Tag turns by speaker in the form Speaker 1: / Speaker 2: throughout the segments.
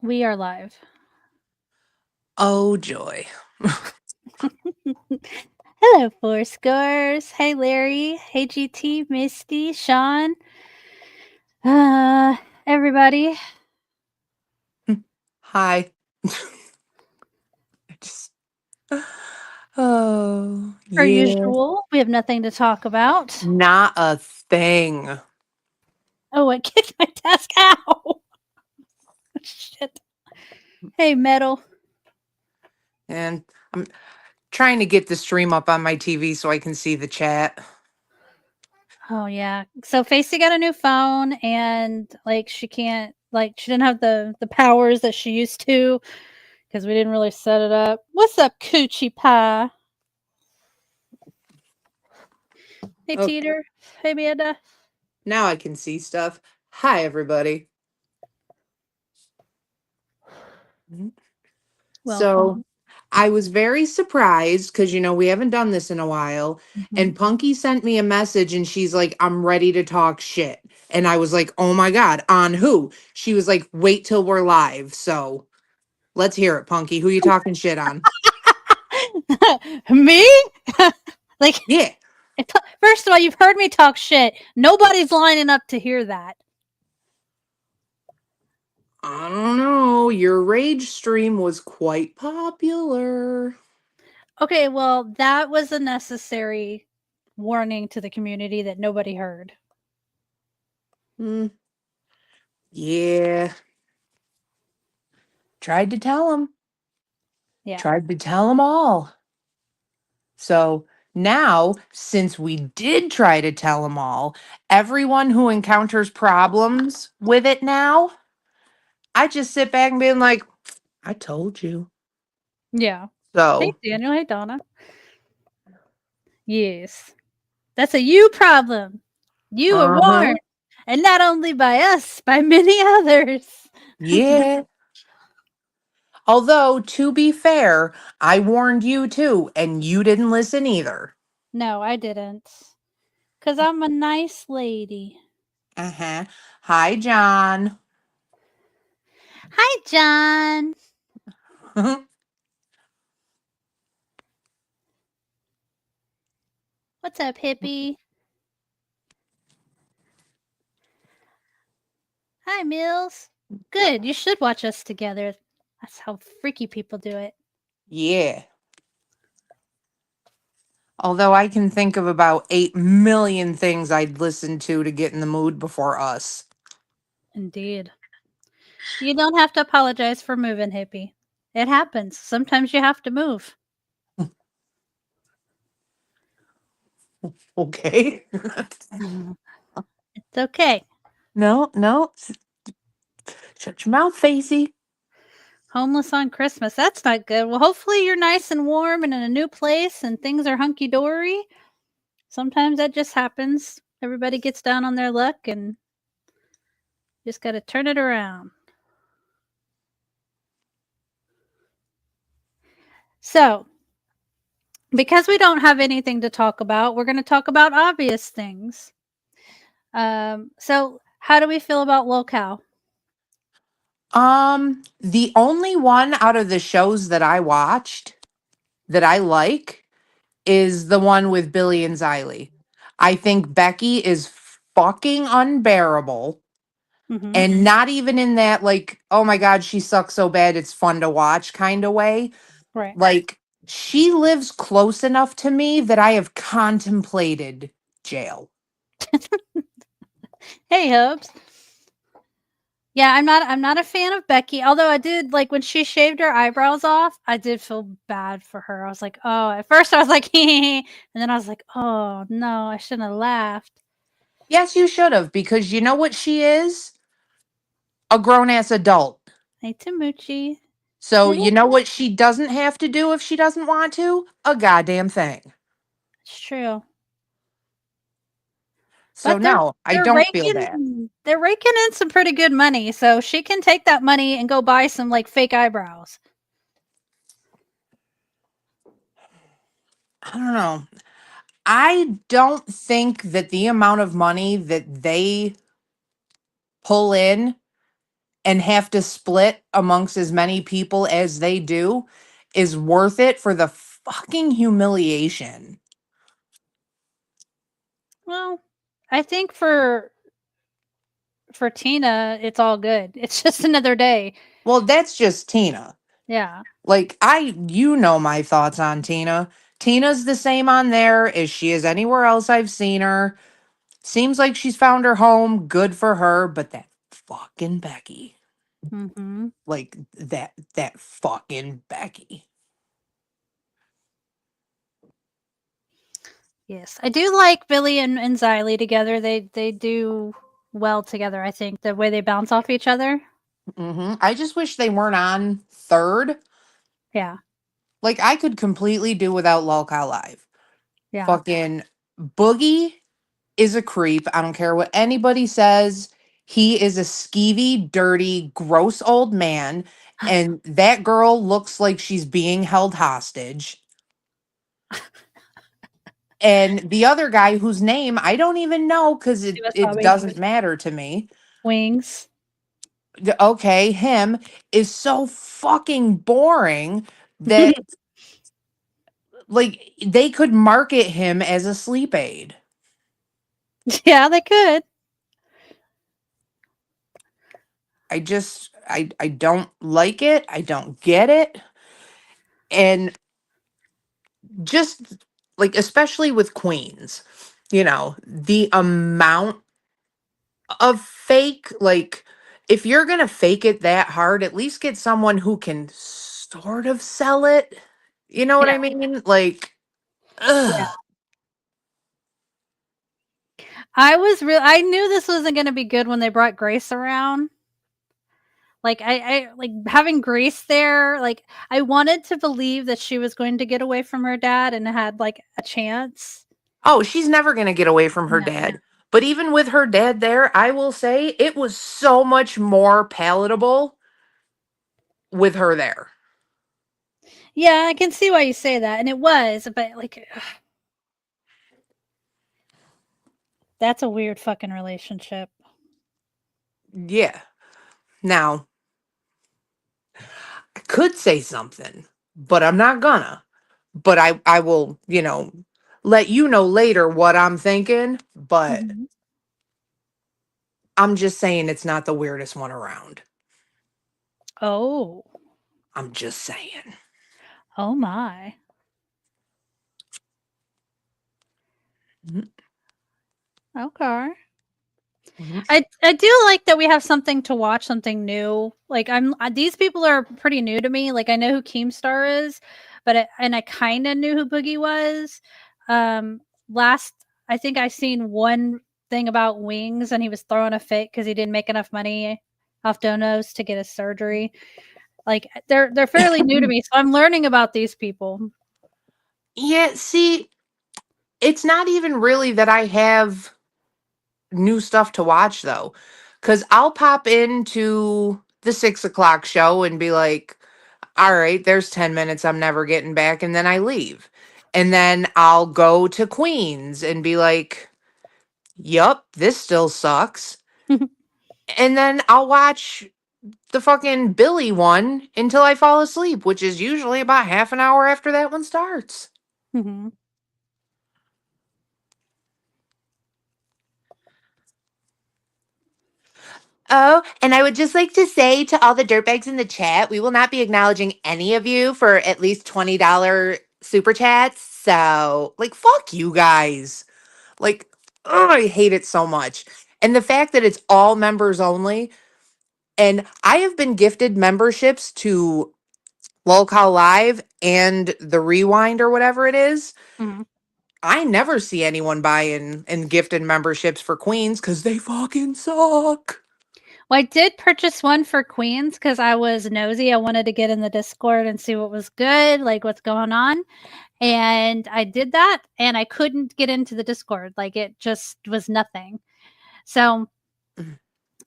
Speaker 1: We are live.
Speaker 2: Oh, joy.
Speaker 1: Hello, Four Scores. Hey, Larry. Hey, GT, Misty, Sean. Uh, everybody.
Speaker 2: Hi. I just, oh,
Speaker 1: Per
Speaker 2: yeah.
Speaker 1: usual, we have nothing to talk about.
Speaker 2: Not a thing.
Speaker 1: Oh, I kicked my desk. Ow! Shit. Hey, Metal.
Speaker 2: And I'm trying to get the stream up on my TV so I can see the chat.
Speaker 1: Oh, yeah. So, Facey got a new phone, and she can't, she didn't have the powers that she used to because we didn't really set it up. What's up, Coochie Pie? Hey,
Speaker 2: Okay.
Speaker 1: Teeter. Hey, Amanda.
Speaker 2: Now I can see stuff. Hi, everybody. Mhm. So
Speaker 1: Welcome.
Speaker 2: I was very surprised because, we haven't done this in a while.
Speaker 1: Mhm.
Speaker 2: And Punky sent me a message and she's like, I'm ready to talk shit. And I was like, oh my God, on who? She was like, wait till we're live. So let's hear it, Punky. Who you talking shit on?
Speaker 1: Me? like,
Speaker 2: Yeah.
Speaker 1: first of all, you've heard me talk shit. Nobody's lining up to hear that.
Speaker 2: I don't know. Your rage stream was quite popular.
Speaker 1: Okay, well, that was a necessary warning to the community that nobody heard.
Speaker 2: Hmm. Yeah. Tried to tell him.
Speaker 1: Yeah.
Speaker 2: Tried to tell them all. So now, since we did try to tell them all, everyone who encounters problems with it now, I just sit back and being like, I told you.
Speaker 1: Yeah. Hey,
Speaker 2: So,
Speaker 1: Daniel. Hey, Donna. Yes. That's a you problem. You were
Speaker 2: uh huh.
Speaker 1: warned. And not only by us, by many others.
Speaker 2: Yeah. Although, to be fair, I warned you too, and you didn't listen either.
Speaker 1: No, I didn't. Because I'm a nice lady.
Speaker 2: Uh huh. Hi, John.
Speaker 1: Hi, John. What's up, hippie? Hi, Mills. Good. You should watch us together. That's how freaky people do it.
Speaker 2: Yeah. Although I can think of about 8 million things I'd listen to get in the mood before us.
Speaker 1: Indeed. You don't have to apologize for moving, hippie. It happens. Sometimes you have to move.
Speaker 2: Okay.
Speaker 1: Mhm. It's okay.
Speaker 2: No, no. Shut your mouth, Facey.
Speaker 1: Homeless on Christmas. That's not good. Well, hopefully you're nice and warm and in a new place and things are hunky dory. Sometimes that just happens. Everybody gets down on their luck and just got to turn it around. So, because we don't have anything to talk about, we're going to talk about obvious things. So how do we feel about Locale?
Speaker 2: The only one out of the shows that I watched that I like is the one with Billy and Xylee. I think Becky is fucking unbearable.
Speaker 1: Mhm.
Speaker 2: And not even in that, like, oh my God, she sucks so bad, it's fun to watch kind of way.
Speaker 1: Right.
Speaker 2: Like, she lives close enough to me that I have contemplated jail.
Speaker 1: Hey, Hubs. Yeah, I'm not a fan of Becky, although I did like when she shaved her eyebrows off, I did feel bad for her. I was like, "Oh," at first I was like, and then I was like, "Oh, no, I shouldn't have laughed."
Speaker 2: Yes, you should have, because you know what she is? A grown ass adult.
Speaker 1: Hey, Tamuchi.
Speaker 2: So,
Speaker 1: Little
Speaker 2: you know what she doesn't have to do if she doesn't want to? A goddamn thing.
Speaker 1: It's true.
Speaker 2: So,
Speaker 1: But they're
Speaker 2: no, I
Speaker 1: they're
Speaker 2: don't feel bad.
Speaker 1: raking they're raking in some pretty good money, so she can take that money and go buy some, like, fake eyebrows.
Speaker 2: I don't know. I don't think that the amount of money that they pull in and have to split amongst as many people as they do is worth it for the fucking humiliation.
Speaker 1: Well, I think for Tina, it's all good. It's just another day.
Speaker 2: Well, that's just Tina.
Speaker 1: Yeah.
Speaker 2: Like, you know my thoughts on Tina. Tina's the same on there as she is anywhere else I've seen her. Seems like she's found her home. Good for her. But that fucking Becky.
Speaker 1: Mm-hmm.
Speaker 2: Like, that fucking Becky.
Speaker 1: Yes, I do like Billy and Xylee together. They do well together. I think the way they bounce off each other.
Speaker 2: I just wish they weren't on third.
Speaker 1: Yeah,
Speaker 2: Like, I could completely do without Lolcow Live.
Speaker 1: yeah.
Speaker 2: Fucking Boogie is a creep. I don't care what anybody says. He is a skeevy, dirty, gross old man. And that girl looks like she's being held hostage. And the other guy whose name I don't even know because
Speaker 1: She was
Speaker 2: it
Speaker 1: probably
Speaker 2: doesn't matter to me.
Speaker 1: Wings.
Speaker 2: Okay, him is so fucking boring that like they could market him as a sleep aid.
Speaker 1: Yeah, they could.
Speaker 2: I don't like it. I don't get it. And just like especially with queens, the amount of fake, like if you're going to fake it that hard, at least get someone who can sort of sell it. You know what
Speaker 1: Yeah,
Speaker 2: I mean? Like
Speaker 1: yeah.
Speaker 2: ugh.
Speaker 1: I knew this wasn't going to be good when they brought Grace around. Like I like having Grace there. Like I wanted to believe that she was going to get away from her dad and had like a chance.
Speaker 2: Oh, she's never going to get away from her
Speaker 1: No.
Speaker 2: dad. But even with her dad there, I will say it was so much more palatable with her there.
Speaker 1: Yeah, I can see why you say that, and it was, but like, ugh, that's a weird fucking relationship.
Speaker 2: Yeah. Now, I could say something, but I'm not gonna. But I will, let you know later what I'm thinking, but
Speaker 1: Mhm.
Speaker 2: I'm just saying it's not the weirdest one around.
Speaker 1: Oh,
Speaker 2: I'm just saying.
Speaker 1: oh my.
Speaker 2: Mhm,
Speaker 1: Okay.
Speaker 2: mhm.
Speaker 1: I do like that we have something to watch, something new. Like these people are pretty new to me. Like I know who Keemstar is, and I kind of knew who Boogie was. Um, last I think I seen one thing about Wings, and he was throwing a fit because he didn't make enough money off donos to get his surgery. Like they're fairly new to me, so I'm learning about these people.
Speaker 2: Yeah, see, it's not even really that I have new stuff to watch though. Cause I'll pop into the 6 o'clock show and be like, all right, there's 10 minutes I'm never getting back. And then I leave. And then I'll go to Queens and be like, yup, this still sucks. And then I'll watch the fucking Billy one until I fall asleep, which is usually about half an hour after that one starts.
Speaker 1: Mhm.
Speaker 2: Oh, and I would just like to say to all the dirtbags in the chat, we will not be acknowledging any of you for at least $20 super chats. So, like, fuck you guys. Like, oh, I hate it so much. And the fact that it's all members only. And I have been gifted memberships to Lolcow Live and the Rewind or whatever it is.
Speaker 1: Mhm.
Speaker 2: I never see anyone buying and gifted memberships for Queens because they fucking suck.
Speaker 1: Well, I did purchase one for Queens because I was nosy. I wanted to get in the Discord and see what was good, like what's going on. And I did that and I couldn't get into the Discord. Like it just was nothing. So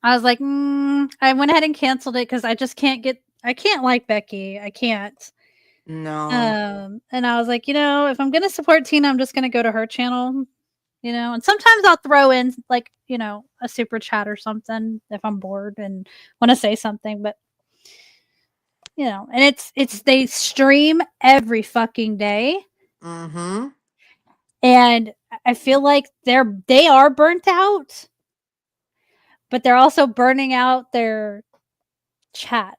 Speaker 1: I was like, I went ahead and canceled it because I can't like Becky. I can't.
Speaker 2: No.
Speaker 1: And I was like, if I'm going to support Tina, I'm just going to go to her channel. And sometimes I'll throw in like, a super chat or something if I'm bored and want to say something, but and it's they stream every fucking day,
Speaker 2: Mm-hmm.
Speaker 1: and I feel like they are burnt out, but they're also burning out their chat,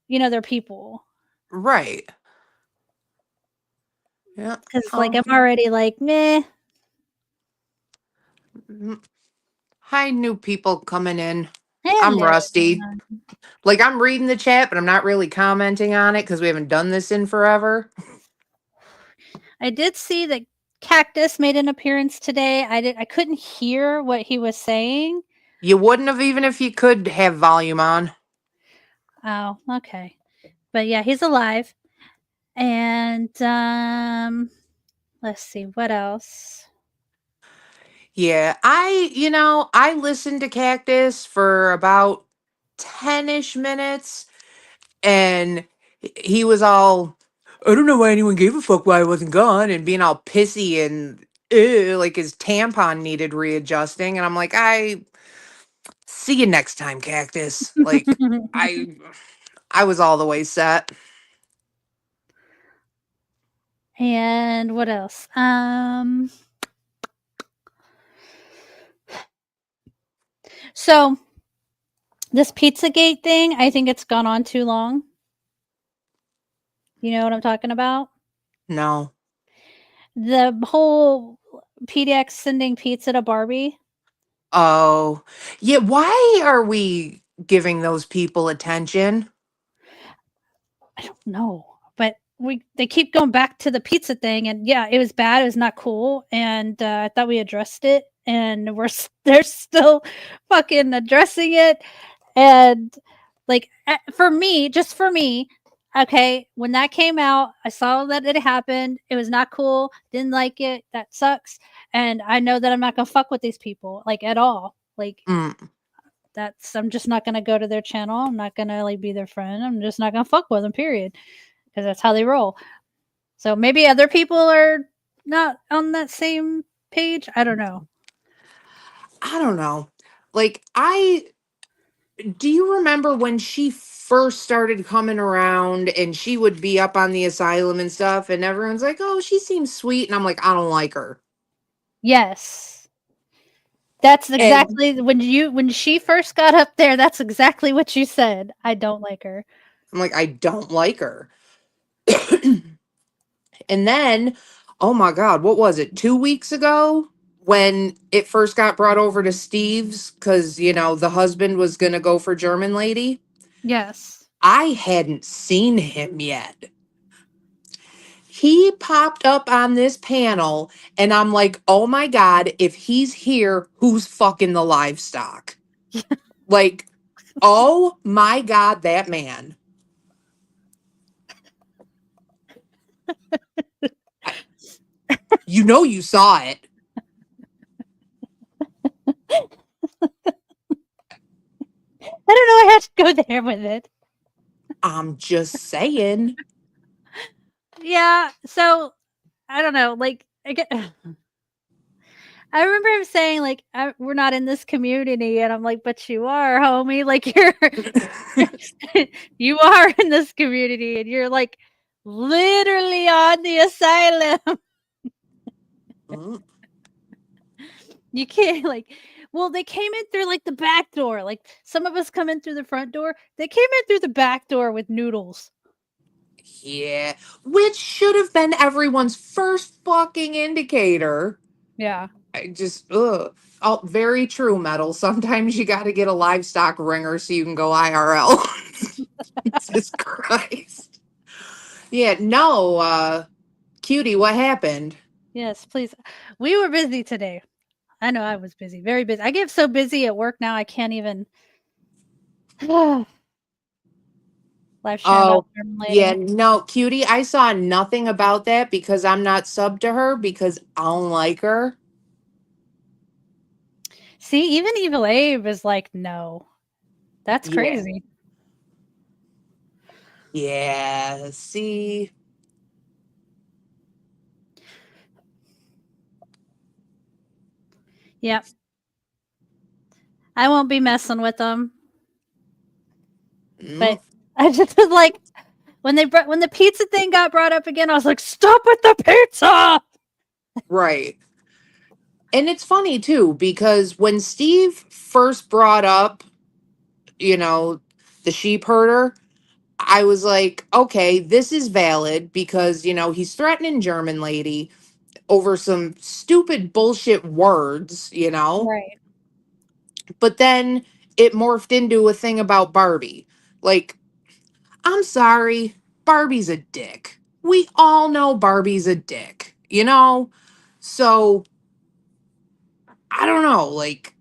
Speaker 1: their people.
Speaker 2: Right. Yeah.
Speaker 1: Because like I'm already like, meh.
Speaker 2: Hi, new people coming in. I'm
Speaker 1: Hello.
Speaker 2: rusty. Like, I'm reading the chat, but I'm not really commenting on it because we haven't done this in forever.
Speaker 1: I did see that Cactus made an appearance today. I couldn't hear what he was saying.
Speaker 2: You wouldn't have even if you could have volume on.
Speaker 1: Oh, okay. But yeah, he's alive. And let's see what else.
Speaker 2: Yeah, I listened to Cactus for about 10-ish minutes and he was all, I don't know why anyone gave a fuck why I wasn't gone, and being all pissy and like his tampon needed readjusting. And I'm like, I see you next time, Cactus. Like, I was all the way set.
Speaker 1: And what else? So this Pizzagate thing, I think it's gone on too long. You know what I'm talking about?
Speaker 2: No.
Speaker 1: The whole PDX sending pizza to Barbie.
Speaker 2: Oh, yeah. Why are we giving those people attention?
Speaker 1: I don't know, but they keep going back to the pizza thing, and yeah, it was bad. It was not cool, and I thought we addressed it, and they're still fucking addressing it, and like just for me, okay, when that came out, I saw that it happened. It was not cool. Didn't like it. That sucks, and I know that I'm not gonna fuck with these people like at all. Like
Speaker 2: Mm.
Speaker 1: I'm just not gonna go to their channel. I'm not gonna like be their friend. I'm just not gonna fuck with them. Period. Because that's how they roll. So maybe other people are not on that same page. I don't know.
Speaker 2: I don't know. Like, do you remember when she first started coming around and she would be up on the asylum and stuff, and everyone's like, oh, she seems sweet. And I'm like, I don't like her.
Speaker 1: Yes. That's
Speaker 2: And
Speaker 1: exactly when she first got up there, that's exactly what you said. I don't like her.
Speaker 2: I'm like, I don't like her. And then, oh my God, what was it? 2 weeks ago when it first got brought over to Steve's because, the husband was going to go for German lady.
Speaker 1: Yes.
Speaker 2: I hadn't seen him yet. He popped up on this panel, and I'm like, oh my God, if he's here, who's fucking the livestock? Like, oh my God, that man. I- you saw it.
Speaker 1: I don't know. I have to go there with it.
Speaker 2: I'm just saying.
Speaker 1: Yeah. So I don't know. Like I remember him saying like we're not in this community, and I'm like, but you are, homie. Like you are in this community, and you're like literally on the asylum.
Speaker 2: Mm.
Speaker 1: You can't like. Well, they came in through like the back door. Like some of us come in through the front door. They came in through the back door with noodles.
Speaker 2: Yeah, which should have been everyone's first fucking indicator.
Speaker 1: Yeah.
Speaker 2: I just, ugh. Oh, very true, Metal. Sometimes you got to get a livestock ringer so you can go IRL. Jesus Christ. Yeah, no, cutie, what happened?
Speaker 1: Yes, please. We were busy today. I know I was busy, very busy. I get so busy at work now I can't even live stream about
Speaker 2: Oh,
Speaker 1: German
Speaker 2: yeah,
Speaker 1: lady.
Speaker 2: no, cutie, I saw nothing about that because I'm not sub to her because I don't like her.
Speaker 1: See, even Evil Abe is like, no. That's
Speaker 2: Yeah.
Speaker 1: crazy.
Speaker 2: Yeah, see.
Speaker 1: Yep. I won't be messing with them.
Speaker 2: Mm,
Speaker 1: But I just was like, when the pizza thing got brought up again, I was like, stop with the pizza.
Speaker 2: right. And it's funny too, because when Steve first brought up, you know, the sheep herder, I was like, okay, this is valid because, he's threatening German lady over some stupid bullshit words,
Speaker 1: Right.
Speaker 2: but then it morphed into a thing about Barbie. Like, I'm sorry, Barbie's a dick. We all know Barbie's a dick, So, I don't know, like,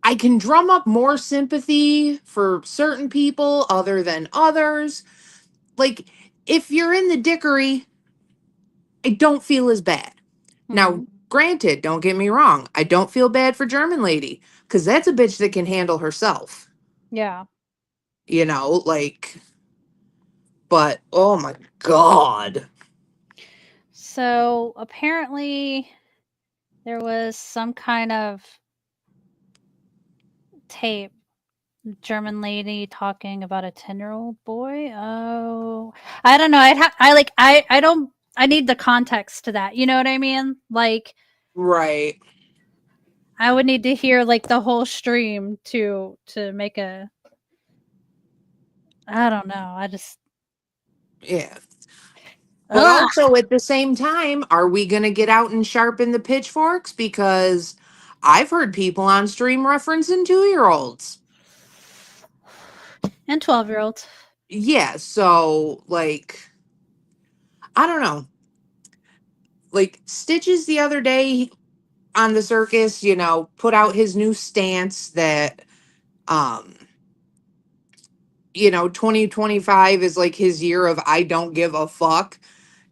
Speaker 2: I can drum up more sympathy for certain people other than others. Like, if you're in the dickery, I don't feel as bad. Now,
Speaker 1: Hmm.
Speaker 2: granted, don't get me wrong, I don't feel bad for German lady because that's a bitch that can handle herself,
Speaker 1: Yeah.
Speaker 2: like, but oh my God.
Speaker 1: So apparently there was some kind of tape, German lady talking about a 10-year-old boy. Oh, I don't know. I need the context to that. You know what I mean? Like,
Speaker 2: Right.
Speaker 1: I would need to hear like the whole stream to make a. I don't know. I just.
Speaker 2: Yeah. But
Speaker 1: Ugh.
Speaker 2: also at the same time, are we going to get out and sharpen the pitchforks? Because I've heard people on stream referencing 2-year olds.
Speaker 1: And 12-year-olds.
Speaker 2: Yeah. So, like, I don't know. Like, Stitches the other day on the circus, put out his new stance that, um, 2025 is like his year of I don't give a fuck.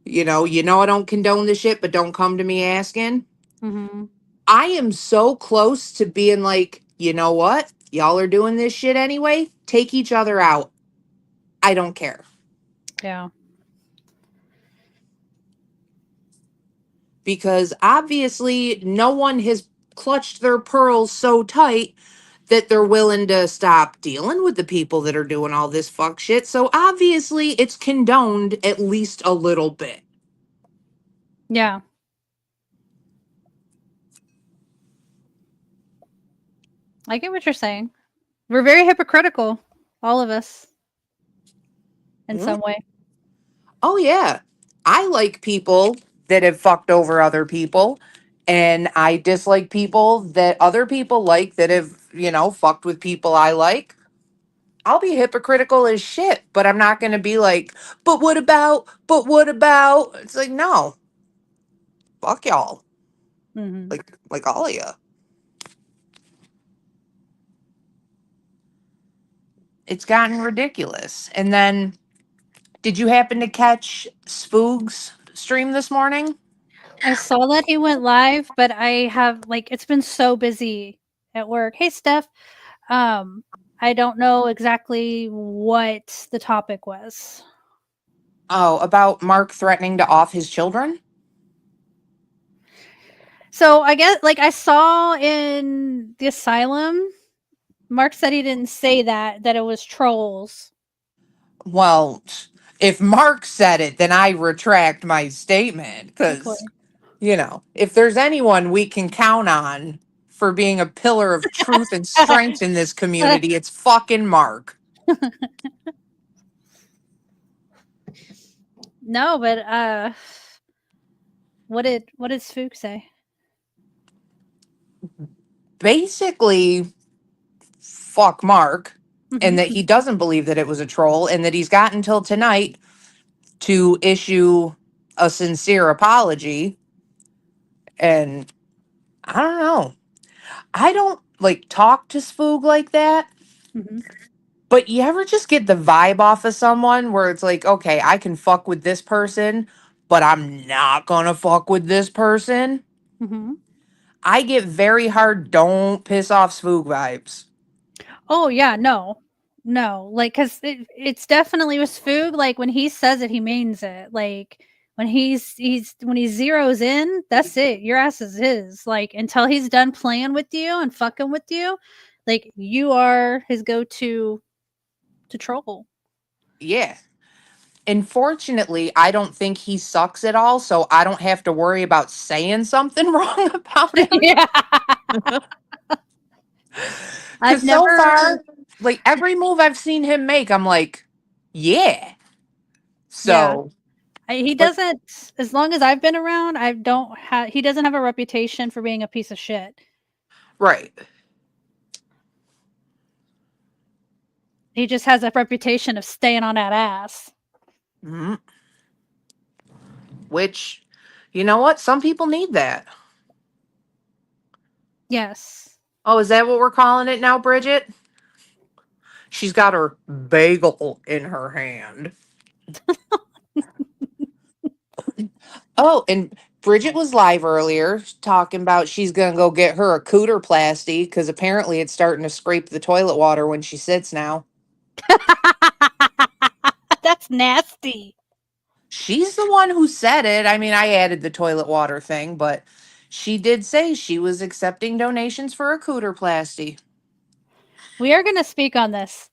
Speaker 2: I don't condone the shit, but don't come to me asking.
Speaker 1: Mm-hmm.
Speaker 2: I am so close to being like, you know what? Y'all are doing this shit anyway. Take each other out. I don't care.
Speaker 1: Yeah.
Speaker 2: Because obviously, no one has clutched their pearls so tight that they're willing to stop dealing with the people that are doing all this fuck shit. So obviously, it's condoned at least a little bit.
Speaker 1: Yeah. I get what you're saying. We're very hypocritical, all of us, in
Speaker 2: Mm.
Speaker 1: some way.
Speaker 2: Oh, yeah. I like people that have fucked over other people. And I dislike people that other people like that have, fucked with people I like. I'll be hypocritical as shit, but I'm not going to be like, but what about? But what about? It's like, no, fuck y'all.
Speaker 1: Mm-hmm.
Speaker 2: Like all of you. It's gotten ridiculous. And then, did you happen to catch Spoog's stream this morning?
Speaker 1: I saw that he went live, but I have like it's been so busy at work. Hey, Steph. Um, I don't know exactly what the topic was.
Speaker 2: Oh, about Mark threatening to off his children?
Speaker 1: So I guess like I saw in the asylum, Mark said he didn't say that it was trolls.
Speaker 2: Well, if Mark said it, then I retract my statement because,
Speaker 1: Okay.
Speaker 2: if there's anyone we can count on for being a pillar of truth and strength in this community, it's fucking Mark.
Speaker 1: No, but what did Spook say?
Speaker 2: Basically, fuck Mark, and
Speaker 1: Mhm.
Speaker 2: that he doesn't believe that it was a troll, and that he's got until tonight to issue a sincere apology. And I don't know. I don't like talk to Spoog like that.
Speaker 1: Mhm.
Speaker 2: But you ever just get the vibe off of someone where it's like, okay, I can fuck with this person, but I'm not gonna fuck with this person?
Speaker 1: Mhm.
Speaker 2: I get very hard, don't piss off Spoog vibes.
Speaker 1: Oh yeah, no. No, like cuz it's definitely with Spook like when he says it he means it. Like when he zeroes in, that's it. Your ass is his. Like until he's done playing with you and fucking with you, like you are his go-to to troll.
Speaker 2: Yeah. Unfortunately, I don't think he sucks at all, so I don't have to worry about saying something wrong about him.
Speaker 1: Yeah. I've
Speaker 2: Because so
Speaker 1: never
Speaker 2: far, like every move I've seen him make, I'm like, yeah.
Speaker 1: yeah.
Speaker 2: So,
Speaker 1: He
Speaker 2: but
Speaker 1: doesn't, as long as I've been around, I don't have he doesn't have a reputation for being a piece of shit.
Speaker 2: right.
Speaker 1: He just has a reputation of staying on that ass.
Speaker 2: Mhm. Which, you know what? Some people need that.
Speaker 1: Yes.
Speaker 2: Oh, is that what we're calling it now, Bridget? She's got her bagel in her hand. Oh, and Bridget was live earlier talking about she's going to go get her a cooter plasty because apparently it's starting to scrape the toilet water when she sits now.
Speaker 1: That's nasty.
Speaker 2: She's the one who said it. I mean, I added the toilet water thing, but she did say she was accepting donations for a cooter plasty.
Speaker 1: We are going to speak on this.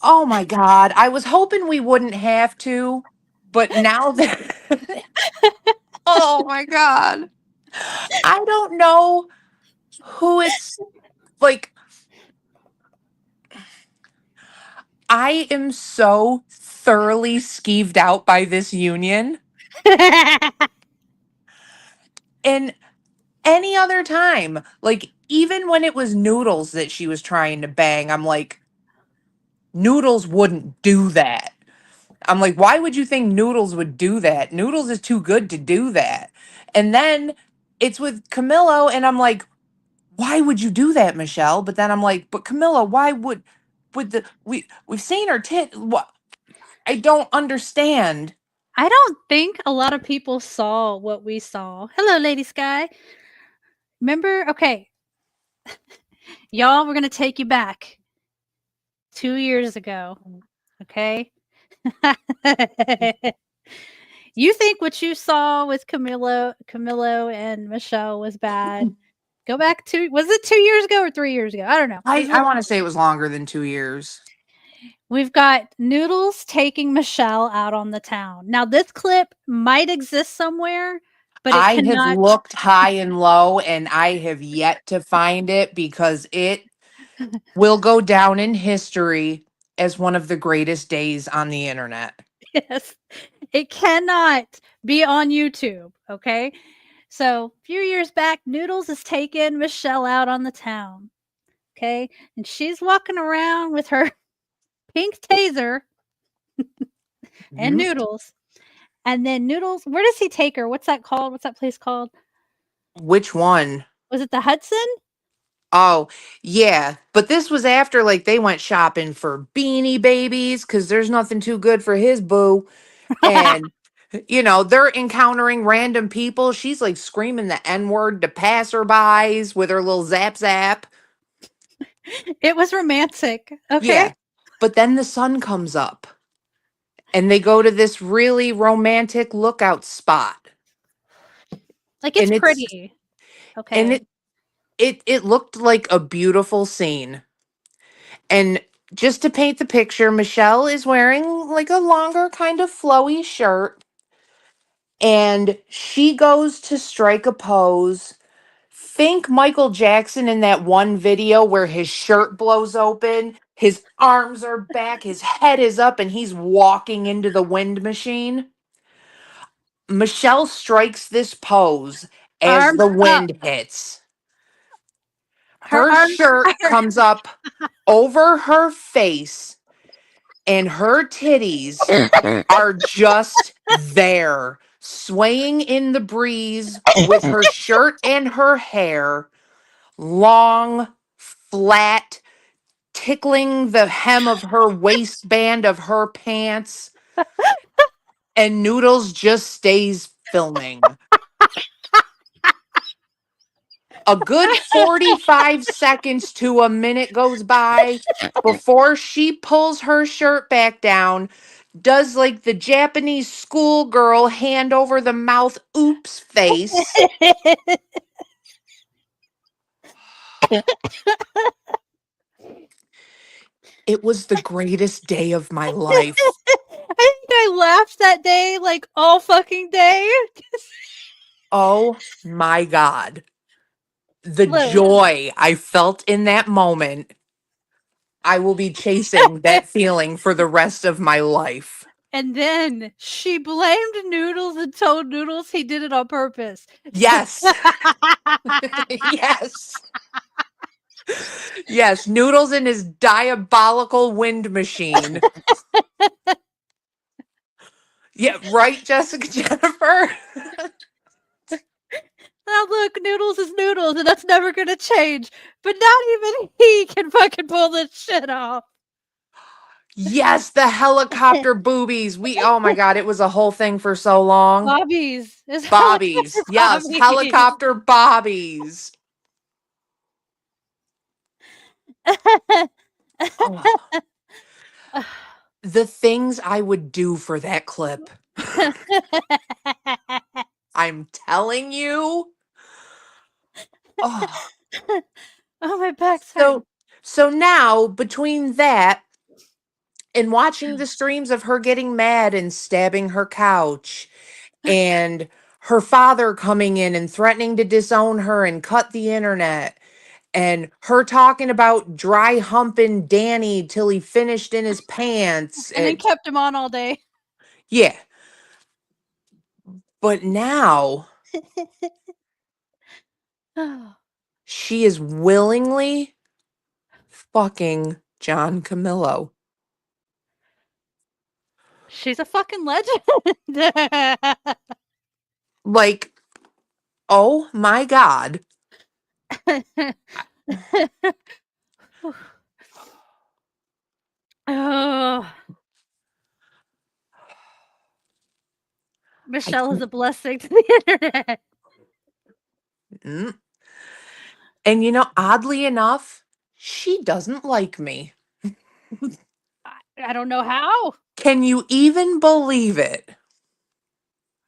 Speaker 2: Oh my God. I was hoping we wouldn't have to, but now that. Oh my God. I don't know who it's like. I am so thoroughly skeeved out by this union. And any other time, like even when it was Noodles that she was trying to bang, I'm like, Noodles wouldn't do that. I'm like, why would you think Noodles would do that? Noodles is too good to do that. And then it's with Camillo, and I'm like, why would you do that, Michelle? But then I'm like, but Camilla, why would the we've seen her tit? What? I don't understand.
Speaker 1: I don't think a lot of people saw what we saw. Hello, Lady Sky. Remember? Okay. Y'all, we're going to take you back 2 years ago. Okay. You think what you saw with Camilo and Michelle was bad. Go back to, was it 2 years ago or 3 years ago? I don't know.
Speaker 2: I want to say it was longer than 2 years.
Speaker 1: We've got Noodles taking Michelle out on the town. Now, this clip might exist somewhere, but it
Speaker 2: I have
Speaker 1: cannot.
Speaker 2: looked high and low, and I have yet to find it because it will go down in history as one of the greatest days on the internet.
Speaker 1: Yes, it cannot be on YouTube. Okay. So, a few years back, Noodles is taking Michelle out on the town. Okay. And she's walking around with her pink taser and
Speaker 2: Mhm.
Speaker 1: Noodles. And then Noodles, where does he take her? What's that called? What's that place called?
Speaker 2: Which one?
Speaker 1: Was it the Hudson?
Speaker 2: Oh, yeah. But this was after like they went shopping for Beanie Babies because there's nothing too good for his boo. And, they're encountering random people. She's like screaming the N word to passerbys with her little zap zap.
Speaker 1: It was romantic. Okay.
Speaker 2: Yeah. But then the sun comes up and they go to this really romantic lookout spot.
Speaker 1: Like it's
Speaker 2: And it's
Speaker 1: pretty.
Speaker 2: and
Speaker 1: Okay.
Speaker 2: it looked like a beautiful scene. And just to paint the picture, Michelle is wearing like a longer kind of flowy shirt and she goes to strike a pose. Think Michael Jackson in that one video where his shirt blows open, his arms are back, his head is up, and he's walking into the wind machine. Michelle strikes this pose as
Speaker 1: Arms
Speaker 2: the
Speaker 1: up.
Speaker 2: wind hits.
Speaker 1: Her
Speaker 2: Her
Speaker 1: arms
Speaker 2: shirt
Speaker 1: are
Speaker 2: comes up over her face, and her titties are just there, swaying in the breeze with her shirt and her hair, long, flat, tickling the hem of her waistband of her pants, and Noodles just stays filming. A good 45 seconds to a minute goes by before she pulls her shirt back down, does like the Japanese schoolgirl hand over the mouth oops face. It was the greatest day of my life.
Speaker 1: I think I laughed that day like all fucking day.
Speaker 2: Oh my God. The
Speaker 1: Look,
Speaker 2: joy I felt in that moment, I will be chasing that feeling for the rest of my life.
Speaker 1: and then she blamed Noodles and told Noodles he did it on purpose.
Speaker 2: Yes. Yes. Yes. Noodles in his diabolical wind machine. Yeah, right, Jessica Jennifer?
Speaker 1: Now look, Noodles is Noodles, and that's never gonna change. But not even he can fucking pull this shit off.
Speaker 2: Yes, the helicopter boobies. Oh my God, it was a whole thing for so long.
Speaker 1: Bobbies. It's
Speaker 2: Bobbies.
Speaker 1: helicopter
Speaker 2: Yes,
Speaker 1: bobbies.
Speaker 2: helicopter bobbies. Oh, the things I would do for that clip. I'm telling you. Oh,
Speaker 1: Oh, my back's hurting.
Speaker 2: so now between that and watching the streams of her getting mad and stabbing her couch and her father coming in and threatening to disown her and cut the internet and her talking about dry humping Danny till he finished in his pants
Speaker 1: And then
Speaker 2: and
Speaker 1: kept him on all day.
Speaker 2: yeah, but now she is willingly fucking John Camillo.
Speaker 1: She's a fucking legend.
Speaker 2: Like, oh my God.
Speaker 1: Oh,
Speaker 2: I
Speaker 1: Michelle is a blessing to the internet.
Speaker 2: Mm. And oddly enough, she doesn't like me.
Speaker 1: I don't know how.
Speaker 2: Can you even believe it?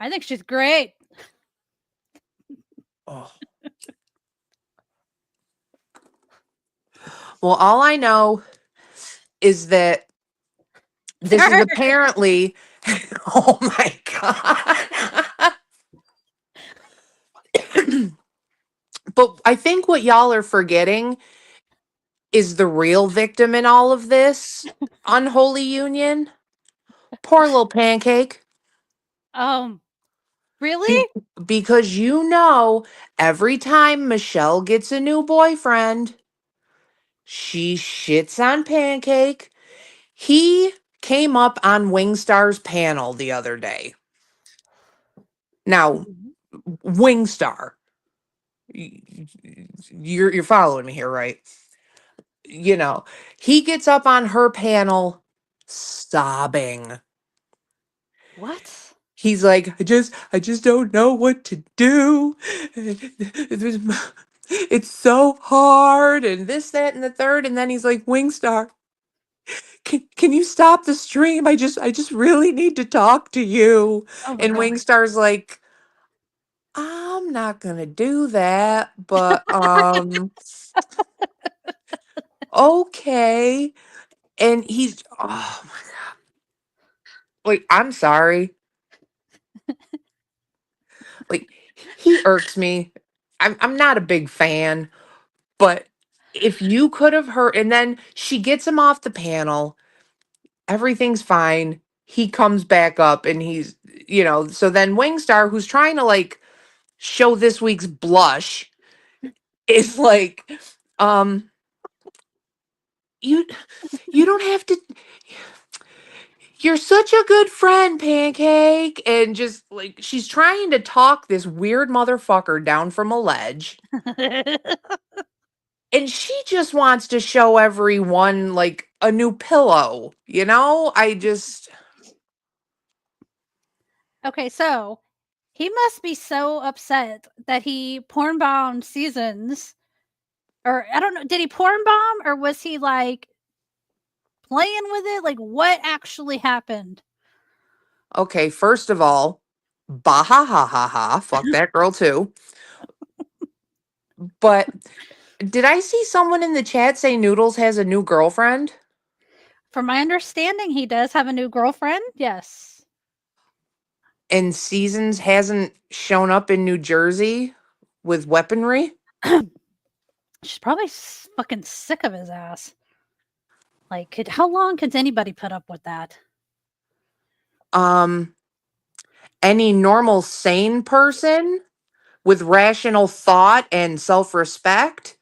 Speaker 1: I think she's great.
Speaker 2: Oh. Well, all I know is that this is apparently. Oh my God. But I think what y'all are forgetting is the real victim in all of this unholy union. Poor little pancake.
Speaker 1: Really?
Speaker 2: Be- because every time Michelle gets a new boyfriend, she shits on Pancake. He came up on Wingstar's panel the other day. Now, Wingstar, you're following me here, right? He gets up on her panel sobbing.
Speaker 1: What?
Speaker 2: He's like, I just don't know what to do. It's so hard, and this, that, and the third. And then he's like, Wingstar, can you stop the stream? I just really need to talk to you.
Speaker 1: Oh my
Speaker 2: And
Speaker 1: god.
Speaker 2: Wingstar's like, I'm not gonna do that, but okay. And he's oh my like, I'm sorry. Like, he irks me. I'm not a big fan, but if you could have heard, and then she gets him off the panel, everything's fine. He comes back up and so then Wingstar, who's trying to like show this week's blush, is like, um, you you don't have to, you're such a good friend, Pancake. And just like she's trying to talk this weird motherfucker down from a ledge. And she just wants to show everyone like a new pillow, I just
Speaker 1: Okay, so he must be so upset that he porn bombed seasons. Or I don't know, did he porn bomb or was he like playing with it? Like what actually happened?
Speaker 2: Okay, first of all, bah ha ha ha ha. Fuck that girl too. But did I see someone in the chat say Noodles has a new girlfriend?
Speaker 1: From my understanding, he does have a new girlfriend. Yes.
Speaker 2: And Seasons hasn't shown up in New Jersey with weaponry?
Speaker 1: She's probably fucking sick of his ass. Like, how long could anybody put up with that?
Speaker 2: Any normal sane person with rational thought and self-respect,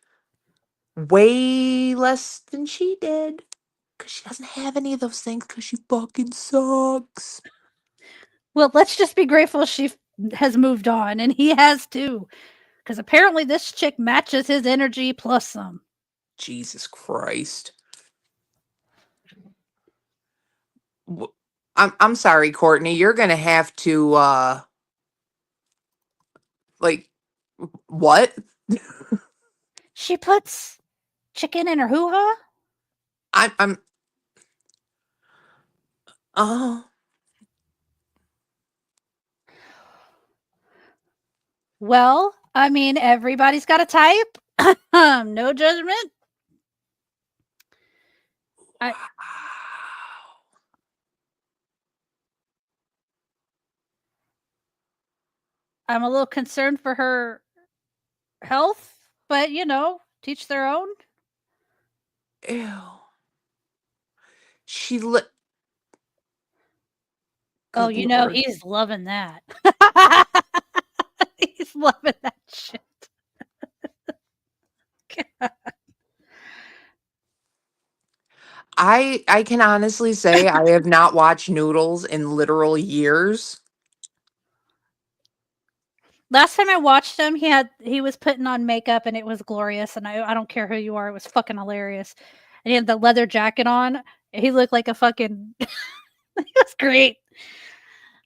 Speaker 2: way less than she did. Because she doesn't have any of those things because she fucking sucks.
Speaker 1: Well, let's just be grateful she has moved on, and he has too. Because apparently this chick matches his energy plus some.
Speaker 2: Jesus Christ. I'm sorry, Courtney. You're gonna have to like what?
Speaker 1: She puts chicken in her hoo-ha?
Speaker 2: I'm oh.
Speaker 1: Well, I mean, everybody's got a type. No judgment.
Speaker 2: Wow.
Speaker 1: I'm a little concerned for her health, but teach their own.
Speaker 2: Ew. She lit.
Speaker 1: Oh,
Speaker 2: Good Lord.
Speaker 1: he's loving that. He's loving that shit.
Speaker 2: I can honestly say I have not watched Noodles in literal years.
Speaker 1: Last time I watched him, he was putting on makeup and it was glorious. And I don't care who you are, it was fucking hilarious. And he had the leather jacket on. He looked like a fucking. It was great.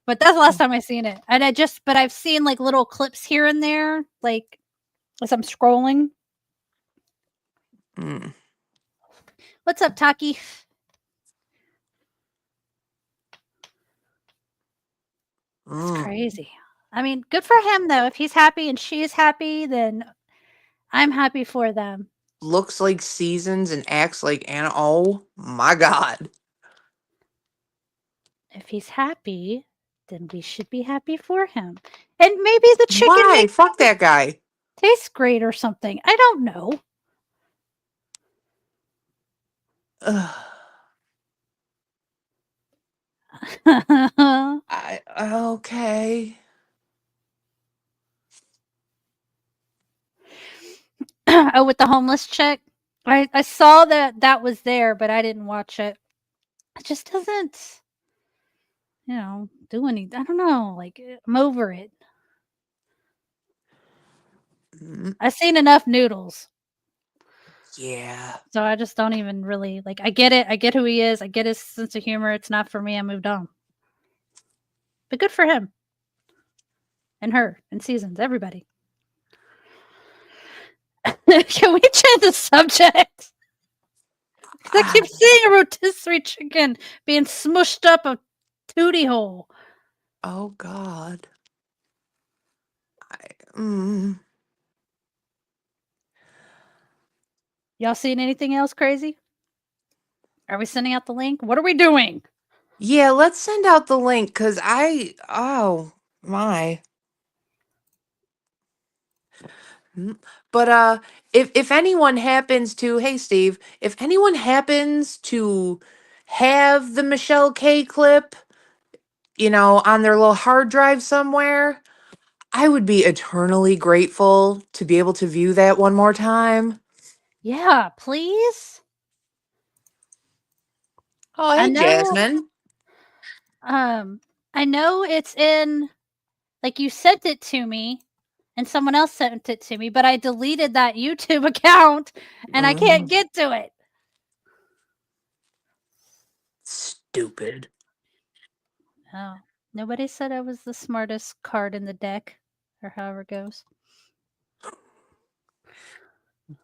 Speaker 1: But that's the last time I seen it. And but I've seen like little clips here and there, like as I'm scrolling.
Speaker 2: Mm.
Speaker 1: What's up, Taki? It's crazy. I mean, good for him though. If he's happy and she's happy, then I'm happy for them.
Speaker 2: Looks like Seasons and acts like Anna. Oh my God.
Speaker 1: If he's happy, then we should be happy for him. And maybe the chicken
Speaker 2: Why? Fuck that guy.
Speaker 1: tastes great or something. I don't know.
Speaker 2: Ugh. Okay.
Speaker 1: Oh, with the homeless chick? I saw that was there, but I didn't watch it. It just doesn't, do anything. I don't know. Like, I'm over it. I've seen enough Noodles.
Speaker 2: Yeah.
Speaker 1: So I just don't even really like. I get it. I get who he is. I get his sense of humor. It's not for me. I moved on. But good for him. And her. And Seasons. Everybody. Can we change the subject? I keep seeing a rotisserie chicken being smushed up a tootie hole.
Speaker 2: Oh God.
Speaker 1: Y'all seen anything else crazy? Are we sending out the link? What are we doing?
Speaker 2: Yeah, let's send out the link because oh my. But if anyone happens to, hey Steve, if anyone happens to have the Michelle K clip, on their little hard drive somewhere, I would be eternally grateful to be able to view that one more time.
Speaker 1: Yeah, please.
Speaker 2: Oh,
Speaker 1: I
Speaker 2: hey
Speaker 1: know.
Speaker 2: Jasmine.
Speaker 1: I know it's in. Like, you sent it to me, and someone else sent it to me, but I deleted that YouTube account, and I can't get to it.
Speaker 2: Stupid.
Speaker 1: Oh, nobody said I was the smartest card in the deck, or however it goes.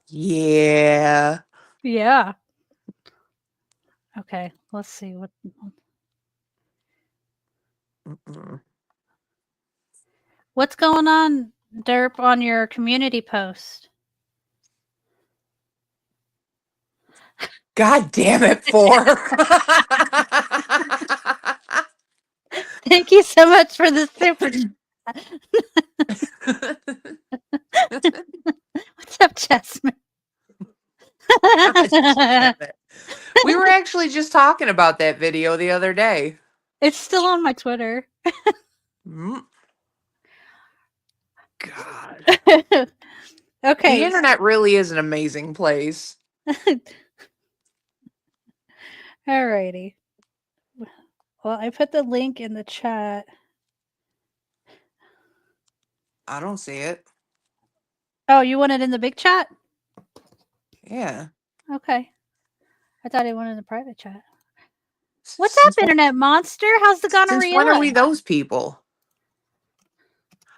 Speaker 2: Yeah.
Speaker 1: Yeah. Okay, let's see what.
Speaker 2: Mm-mm.
Speaker 1: What's going on, Derp, on your community post?
Speaker 2: God damn it, 4.
Speaker 1: Thank you so much for the super. What's up, Jasmine?
Speaker 2: God damn it. We were actually just talking about that video the other day.
Speaker 1: It's still on my Twitter.
Speaker 2: Mm. God.
Speaker 1: Okay.
Speaker 2: The internet really is an amazing place.
Speaker 1: Alrighty. Well, I put the link in the chat.
Speaker 2: I don't see it.
Speaker 1: Oh, you want it in the big chat?
Speaker 2: Yeah.
Speaker 1: Okay. I thought I wanted in the private chat. What's
Speaker 2: Since
Speaker 1: up, internet monster? How's the
Speaker 2: Since
Speaker 1: gonorrhea?
Speaker 2: when are we those people?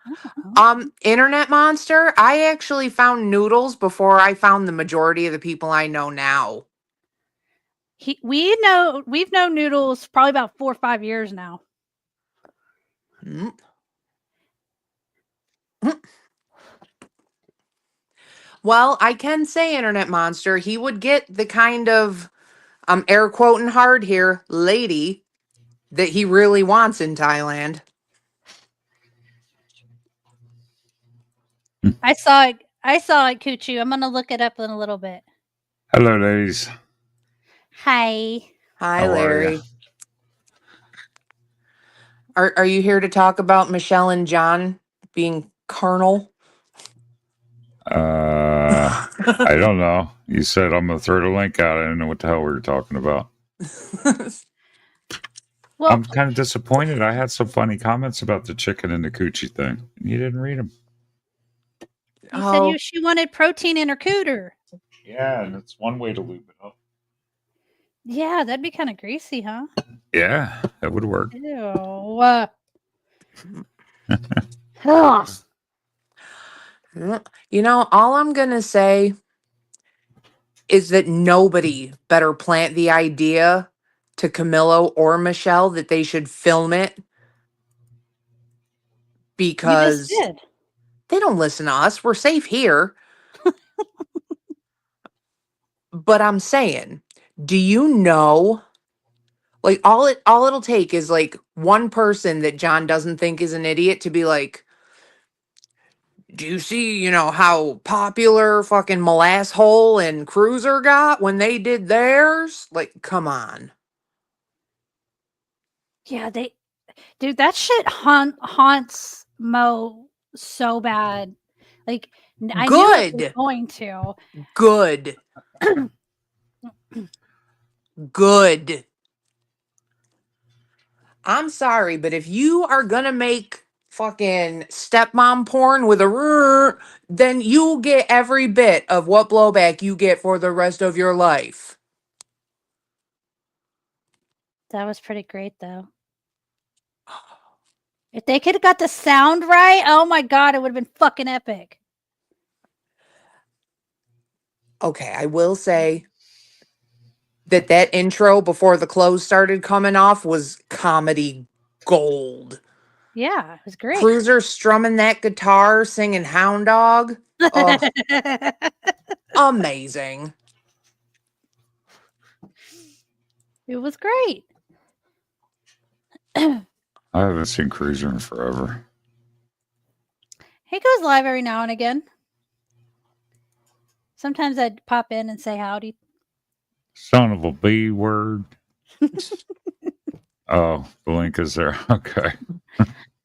Speaker 1: I don't know.
Speaker 2: Internet monster, I actually found noodles before I found the majority of the people I know now.
Speaker 1: We've known Noodles probably about 4 or 5 years now.
Speaker 2: Mm. Mm. Well, I can say internet monster, he would get the kind of air quoting hard here, lady that he really wants in Thailand.
Speaker 1: I saw it, Kuchu. I'm gonna look it up in a little bit.
Speaker 3: Hello, ladies.
Speaker 1: Hi.
Speaker 2: Hi,
Speaker 3: How are
Speaker 2: Larry.
Speaker 3: ya?
Speaker 2: Are you here to talk about Michelle and John being carnal?
Speaker 3: I don't know. You said I'm gonna throw the link out. I didn't know what the hell we were talking about.
Speaker 1: Well,
Speaker 3: I'm kind of disappointed. I had some funny comments about the chicken and the coochie thing, and you didn't read them.
Speaker 1: you said she wanted protein in her cooter.
Speaker 3: Yeah, and it's one way to lube it up.
Speaker 1: Yeah, that'd be kind of greasy, huh?
Speaker 3: Yeah, that would work.
Speaker 1: Ew. Ugh.
Speaker 2: You know, all I'm going to say is that nobody better plant the idea to Camilo or Michelle that they should film it,
Speaker 1: You just
Speaker 2: because
Speaker 1: did.
Speaker 2: they don't listen to us. We're safe here. But I'm saying, do you know, like, all it'll take is like one person that John doesn't think is an idiot to be like, do you see, how popular fucking Molass Hole and Cruiser got when they did theirs? Like, come on.
Speaker 1: Yeah, dude, that shit haunts Mo so bad. Like, I knew it was
Speaker 2: Good.
Speaker 1: going to.
Speaker 2: Good. Good. I'm sorry, but if you are gonna make fucking stepmom porn with a then you'll get every bit of what blowback you get for the rest of your life.
Speaker 1: That was pretty great, though. If they could have got the sound right, oh my god, it would have been fucking epic.
Speaker 2: Okay, I will say that intro before the clothes started coming off was comedy gold.
Speaker 1: Yeah, it was great.
Speaker 2: Cruiser strumming that guitar, singing Hound Dog. Oh, amazing.
Speaker 1: It was great.
Speaker 3: I haven't seen Cruiser in forever.
Speaker 1: He goes live every now and again. Sometimes I'd pop in and say howdy.
Speaker 3: Son of a B word. Oh, the link is there. Okay.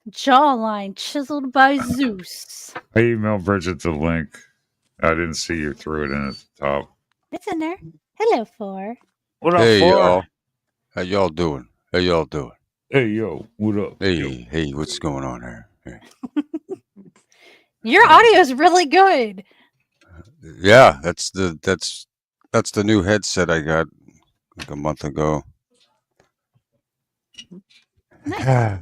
Speaker 1: Jawline chiseled by Zeus.
Speaker 3: I emailed Bridget the link. I didn't see you threw it in at the top.
Speaker 1: It's in there. Hello, Four.
Speaker 3: What up,
Speaker 4: Hey,
Speaker 3: Four?
Speaker 4: y'all. How y'all doing? How y'all doing?
Speaker 3: Hey, yo. What up?
Speaker 4: Hey,
Speaker 3: yo?
Speaker 4: hey, what's going on here? Hey.
Speaker 1: Your audio is really good.
Speaker 4: Yeah, that's the new headset I got like a month ago.
Speaker 1: Nice.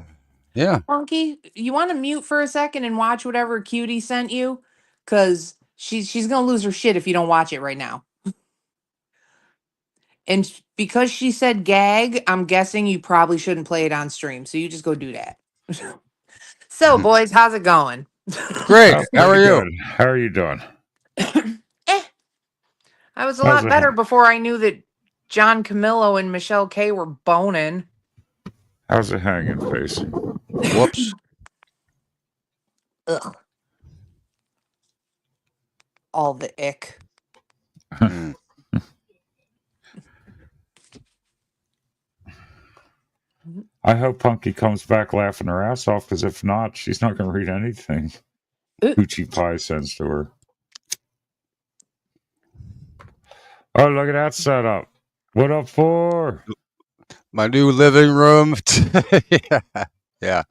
Speaker 4: Yeah.
Speaker 2: Funky, you want to mute for a second and watch whatever Cutie sent you? Because she's going to lose her shit if you don't watch it right now. And because she said gag, I'm guessing you probably shouldn't play it on stream. So you just go do that. So, boys, how's it going?
Speaker 4: Great.
Speaker 3: Oh,
Speaker 4: How are
Speaker 3: pretty
Speaker 4: you?
Speaker 3: good. How are you doing?
Speaker 2: I was a
Speaker 3: How's
Speaker 2: lot
Speaker 3: it
Speaker 2: better
Speaker 3: ha-
Speaker 2: before I knew that John Camillo and Michelle K were boning.
Speaker 3: How's it hanging, Facey?
Speaker 4: Whoops.
Speaker 2: Ugh. All the ick.
Speaker 4: Mm.
Speaker 3: I hope Punky comes back laughing her ass off, because if not, she's not going to read anything Hoochie Pie sends to her. Oh, look at that setup. What up for?
Speaker 4: My new living room. Yeah.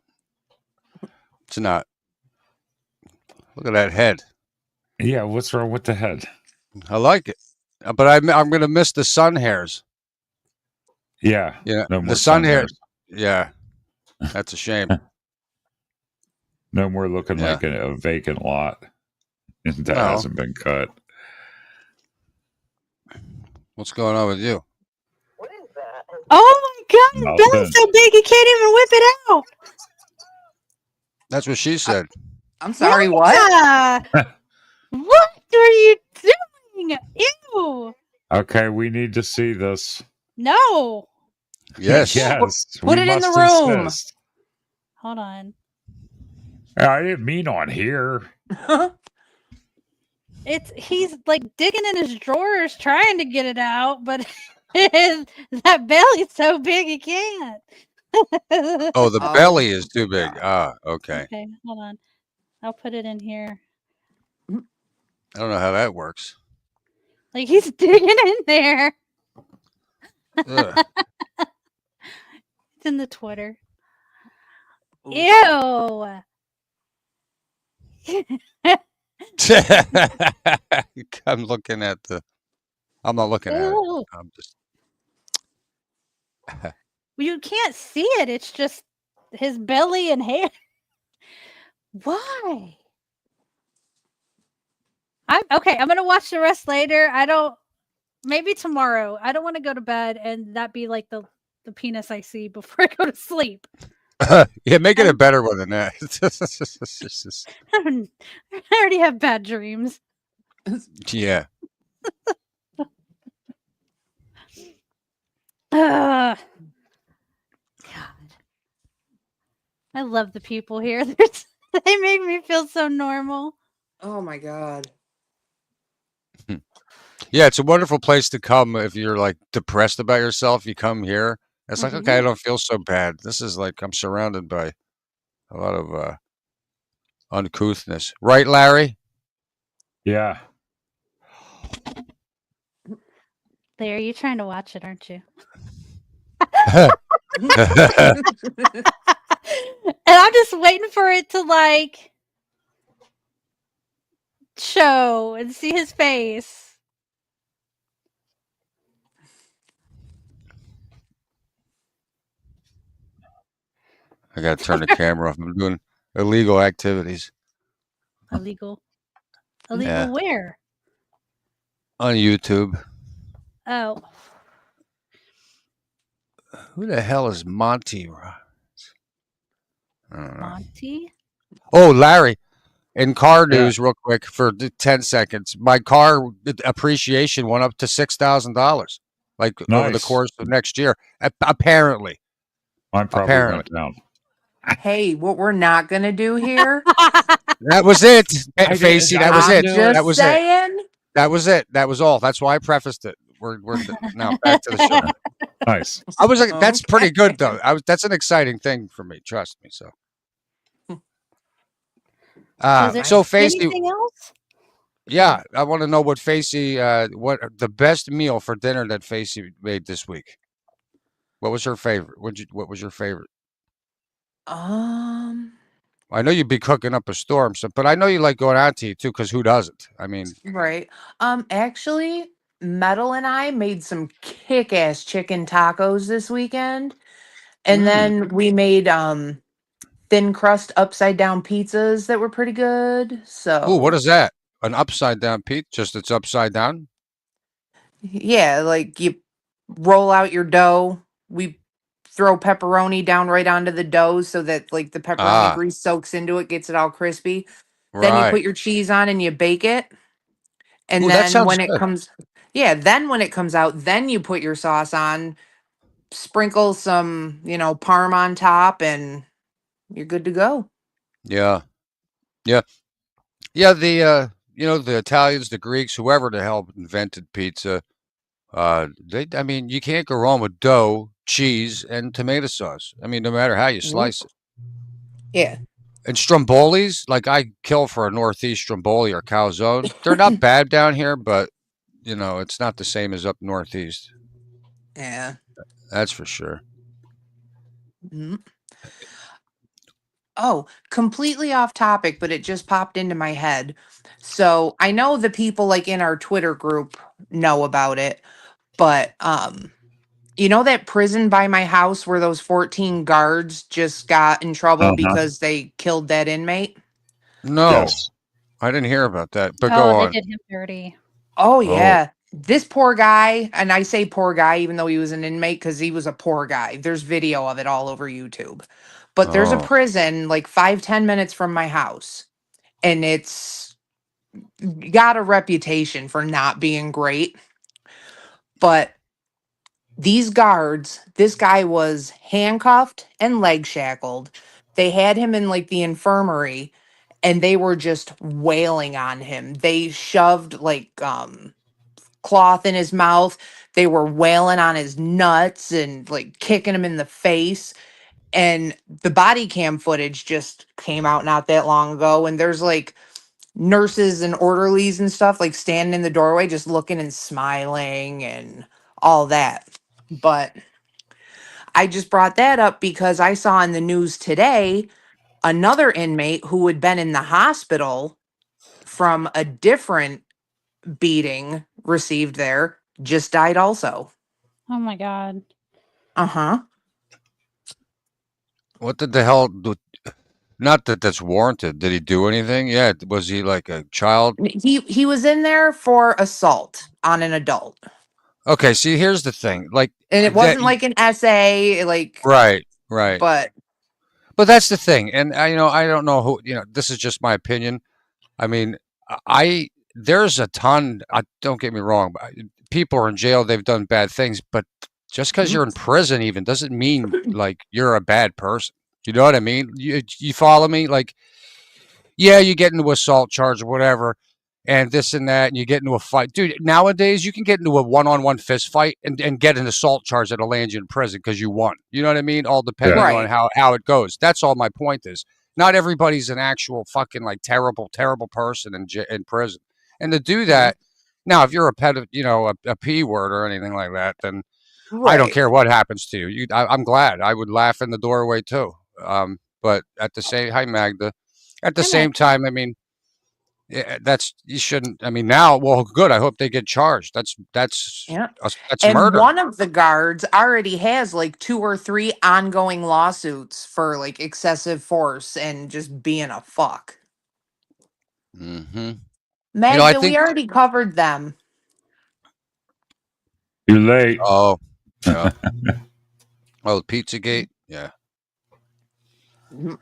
Speaker 4: It's not. Look at that head.
Speaker 3: Yeah, what's wrong with the head?
Speaker 4: I like it. But I'm going to miss the sun hairs.
Speaker 3: Yeah.
Speaker 4: Yeah.
Speaker 3: No more
Speaker 4: The sun hair.
Speaker 3: hairs.
Speaker 4: Yeah. That's a shame.
Speaker 3: No more looking
Speaker 4: Yeah.
Speaker 3: like a vacant lot that
Speaker 4: No.
Speaker 3: hasn't been cut.
Speaker 4: What's going on with you?
Speaker 1: Oh my God, his
Speaker 3: Nothing.
Speaker 1: belly's so big he can't even whip it out.
Speaker 4: That's what she said.
Speaker 2: I'm sorry, what?
Speaker 1: Yeah. What are you doing? Ew.
Speaker 3: Okay, we need to see this.
Speaker 1: No.
Speaker 4: Yes.
Speaker 3: Yes.
Speaker 2: Put
Speaker 3: we
Speaker 2: it in the
Speaker 3: must
Speaker 2: room.
Speaker 3: insist.
Speaker 1: Hold on.
Speaker 3: I didn't mean on here.
Speaker 1: He's like digging in his drawers trying to get it out, but that belly's so big he can't.
Speaker 4: Oh, the
Speaker 2: Oh,
Speaker 4: belly is too big. Ah, okay.
Speaker 1: Okay, hold on. I'll put it in here.
Speaker 4: I don't know how that works.
Speaker 1: Like he's digging in there.
Speaker 4: Ugh.
Speaker 1: It's in the Twitter.
Speaker 2: Ooh.
Speaker 1: Ew.
Speaker 4: I'm looking at the. I'm not looking at it.
Speaker 1: Ew.
Speaker 4: I'm just.
Speaker 1: You can't see it. It's just his belly and hair. Why? I'm gonna watch the rest later. Maybe tomorrow. I don't want to go to bed and that be like the penis I see before I go to sleep.
Speaker 4: Yeah, make it a better one than that.
Speaker 1: I already have bad dreams.
Speaker 4: Yeah.
Speaker 1: God. I love the people here. They make me feel so normal.
Speaker 2: Oh my God.
Speaker 4: Yeah, it's a wonderful place to come if you're like depressed about yourself. You come here. It's like, okay, I don't feel so bad. This is like I'm surrounded by a lot of uncouthness. Right, Larry?
Speaker 3: Yeah.
Speaker 1: There, you're trying to watch it, aren't you? And I'm just waiting for it to like show and see his face.
Speaker 4: I gotta turn the camera off. I'm doing illegal activities
Speaker 1: Illegal.
Speaker 4: Yeah.
Speaker 1: Where?
Speaker 4: on YouTube.
Speaker 1: Oh.
Speaker 4: Who the hell is Monty? I don't know.
Speaker 1: Monty?
Speaker 4: Oh, Larry. In car news, real quick, for 10 seconds, my car appreciation went up to $6,000, like over the
Speaker 3: Nice.
Speaker 4: course of next year. Apparently,
Speaker 3: Mine probably
Speaker 4: Apparently.
Speaker 3: went down.
Speaker 2: Hey, what we're not gonna do here?
Speaker 4: that was it.
Speaker 3: did-
Speaker 4: Facey, that was
Speaker 3: I'm
Speaker 4: it.
Speaker 3: just
Speaker 4: That was it.
Speaker 2: saying.
Speaker 4: That was it. That was all. That's why I prefaced it. We're now back to the show.
Speaker 3: Nice.
Speaker 4: I was like, that's pretty
Speaker 2: Okay.
Speaker 4: good though. That's an exciting thing for me. Trust me. So,
Speaker 1: Is there
Speaker 4: so Facey,
Speaker 1: anything else?
Speaker 4: yeah, I want to know what Facey, what the best meal for dinner that Facey made this week. What was her favorite? What was your favorite? I know you'd be cooking up a storm, but I know you like going out to eat too, because who doesn't? I mean,
Speaker 2: Right. Actually, Metal and I made some kick-ass chicken tacos this weekend. And then we made thin crust upside down pizzas that were pretty good. So
Speaker 4: oh, what is that? An upside down pizza? Just it's upside down?
Speaker 2: yeah, like you roll out your dough. We throw pepperoni down right onto the dough so that like the pepperoni
Speaker 4: Ah,
Speaker 2: grease soaks into it, gets it all crispy. Then you
Speaker 4: right.
Speaker 2: put your cheese on and you bake it. And
Speaker 4: Ooh, that
Speaker 2: then
Speaker 4: sounds
Speaker 2: when it
Speaker 4: good.
Speaker 2: comes, yeah, then when it comes out, then you put your sauce on, sprinkle some, parm on top, and you're good to go.
Speaker 4: Yeah. Yeah. Yeah, the Italians, the Greeks, whoever the hell invented pizza, I mean, you can't go wrong with dough, cheese, and tomato sauce. I mean, no matter how you
Speaker 2: Nope.
Speaker 4: slice it.
Speaker 2: Yeah.
Speaker 4: And strombolis, like I kill for a Northeast stromboli or calzone. They're not bad down here, but it's not the same as up Northeast.
Speaker 2: Yeah.
Speaker 4: That's for sure.
Speaker 2: Mhm. Oh, completely off topic, but it just popped into my head. So I know the people like in our Twitter group know about it, but you know that prison by my house where those 14 guards just got in trouble
Speaker 3: Uh-huh.
Speaker 2: because they killed that inmate?
Speaker 4: No,
Speaker 3: Yes.
Speaker 4: I didn't hear about that. But go
Speaker 1: Oh, they
Speaker 4: on.
Speaker 1: did him dirty.
Speaker 2: Oh
Speaker 4: Oh,
Speaker 2: yeah. This poor guy, and I say poor guy even though he was an inmate because he was a poor guy. There's video of it all over YouTube. But there's a
Speaker 4: oh,
Speaker 2: prison like 5-10 minutes from my house, and it's got a reputation for not being great. But these guards, this guy was handcuffed and leg shackled. They had him in like the infirmary and they were just wailing on him. They shoved like cloth in his mouth. They were wailing on his nuts and like kicking him in the face. And the body cam footage just came out not that long ago. And there's like nurses and orderlies and stuff like standing in the doorway, just looking and smiling and all that. But I just brought that up because I saw in the news today another inmate who had been in the hospital from a different beating received there just died also.
Speaker 1: Oh my God.
Speaker 2: Uh-huh.
Speaker 4: what did the hell? Not that that's warranted. Did he do anything? Yeah, was he like a child?
Speaker 2: He was in there for assault on an adult.
Speaker 4: Okay, see, here's the thing. Like
Speaker 2: And it
Speaker 4: that.
Speaker 2: wasn't like an essay, like,
Speaker 4: Right, right.
Speaker 2: but
Speaker 4: But that's the thing, and I don't know who. This is just my opinion. I mean, I there's a ton. Don't get me wrong, but people are in jail. They've done bad things, but just because
Speaker 2: mhm,
Speaker 4: you're in prison, even doesn't mean like you're a bad person. You know what I mean? You follow me? Like, yeah, you get into assault charge or whatever, and this and that, and you get into a fight, dude. Nowadays, you can get into a one-on-one fist fight and get an assault charge that'll land you in prison because you won. You know what I mean? All
Speaker 3: Yeah.
Speaker 4: depending on
Speaker 2: right.
Speaker 4: how it goes. That's all my point is. Not everybody's an actual fucking like terrible person in prison. And to do
Speaker 2: Mhm,
Speaker 4: that, now if you're a p word or anything like that, then I don't
Speaker 2: right.
Speaker 4: care what happens to you. I'm glad. I would laugh in the doorway too. But at the same, hi Magda. At the
Speaker 1: Hi, Meg.
Speaker 4: same time, I mean, yeah, you shouldn't. I mean, now, well, good. I hope they get charged.
Speaker 2: Yeah.
Speaker 4: That's
Speaker 2: And
Speaker 4: murder.
Speaker 2: one of the guards already has like 2 or 3 ongoing lawsuits for like excessive force and just being a fuck.
Speaker 4: Hmm. I
Speaker 2: Magda, we
Speaker 4: think.
Speaker 2: already covered them.
Speaker 3: Too late.
Speaker 4: Oh, yeah. Oh, Pizzagate. Yeah.
Speaker 2: Mhm.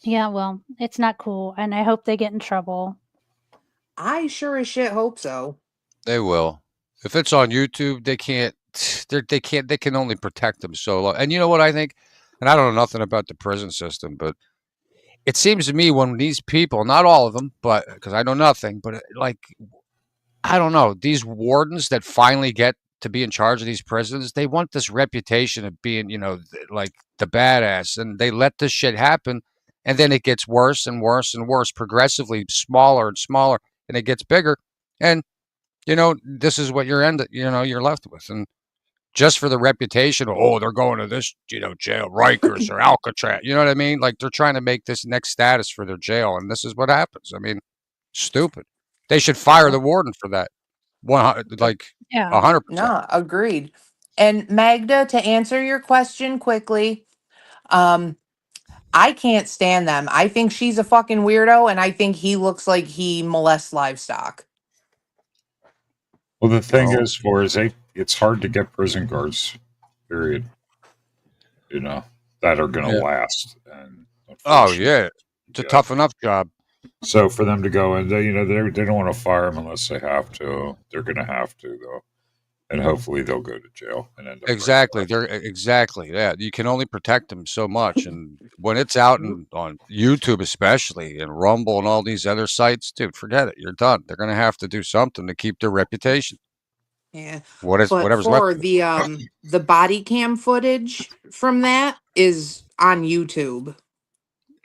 Speaker 1: Yeah, well, it's not cool, and I hope they get in trouble.
Speaker 2: I sure as shit hope so.
Speaker 4: They will. If it's on YouTube, they can't. They can't. They can only protect them so long. And you know what I think? And I don't know nothing about the prison system, but it seems to me when these people, not all of them, but because I know nothing, but like I don't know, these wardens that finally get to be in charge of these prisons, they want this reputation of being, like the badass, and they let this shit happen, and then it gets worse and worse and worse, progressively smaller and smaller, and it gets bigger, and this is what you're left with, and just for the reputation of, oh, they're going to this, jail, Rikers or Alcatraz, you know what I mean? Like they're trying to make this next status for their jail, and this is what happens. I mean, stupid. They should fire the warden for that. Like
Speaker 1: Yeah.
Speaker 4: 100%.
Speaker 2: No, agreed. And Magda, to answer your question quickly, um, I can't stand them. I think she's a fucking weirdo, and I think he looks like he molests livestock.
Speaker 3: Well, the thing
Speaker 4: Oh.
Speaker 3: is, for is it's hard to get prison guards. Period. You know that are going to
Speaker 4: Yeah.
Speaker 3: last. And
Speaker 4: Oh yeah, it's a
Speaker 3: yeah.
Speaker 4: tough enough job.
Speaker 3: So for them to go and they don't want to fire them unless they have to. They're going to have to though, and hopefully they'll go to jail and end up
Speaker 4: Exactly. They're exactly. Yeah, you can only protect them so much, and when it's out on YouTube, especially and Rumble and all these other sites, dude, forget it. You're done. They're gonna have to do something to keep their reputation.
Speaker 2: Yeah.
Speaker 4: But whatever's
Speaker 2: for
Speaker 4: left.
Speaker 2: the body cam footage from that is on YouTube.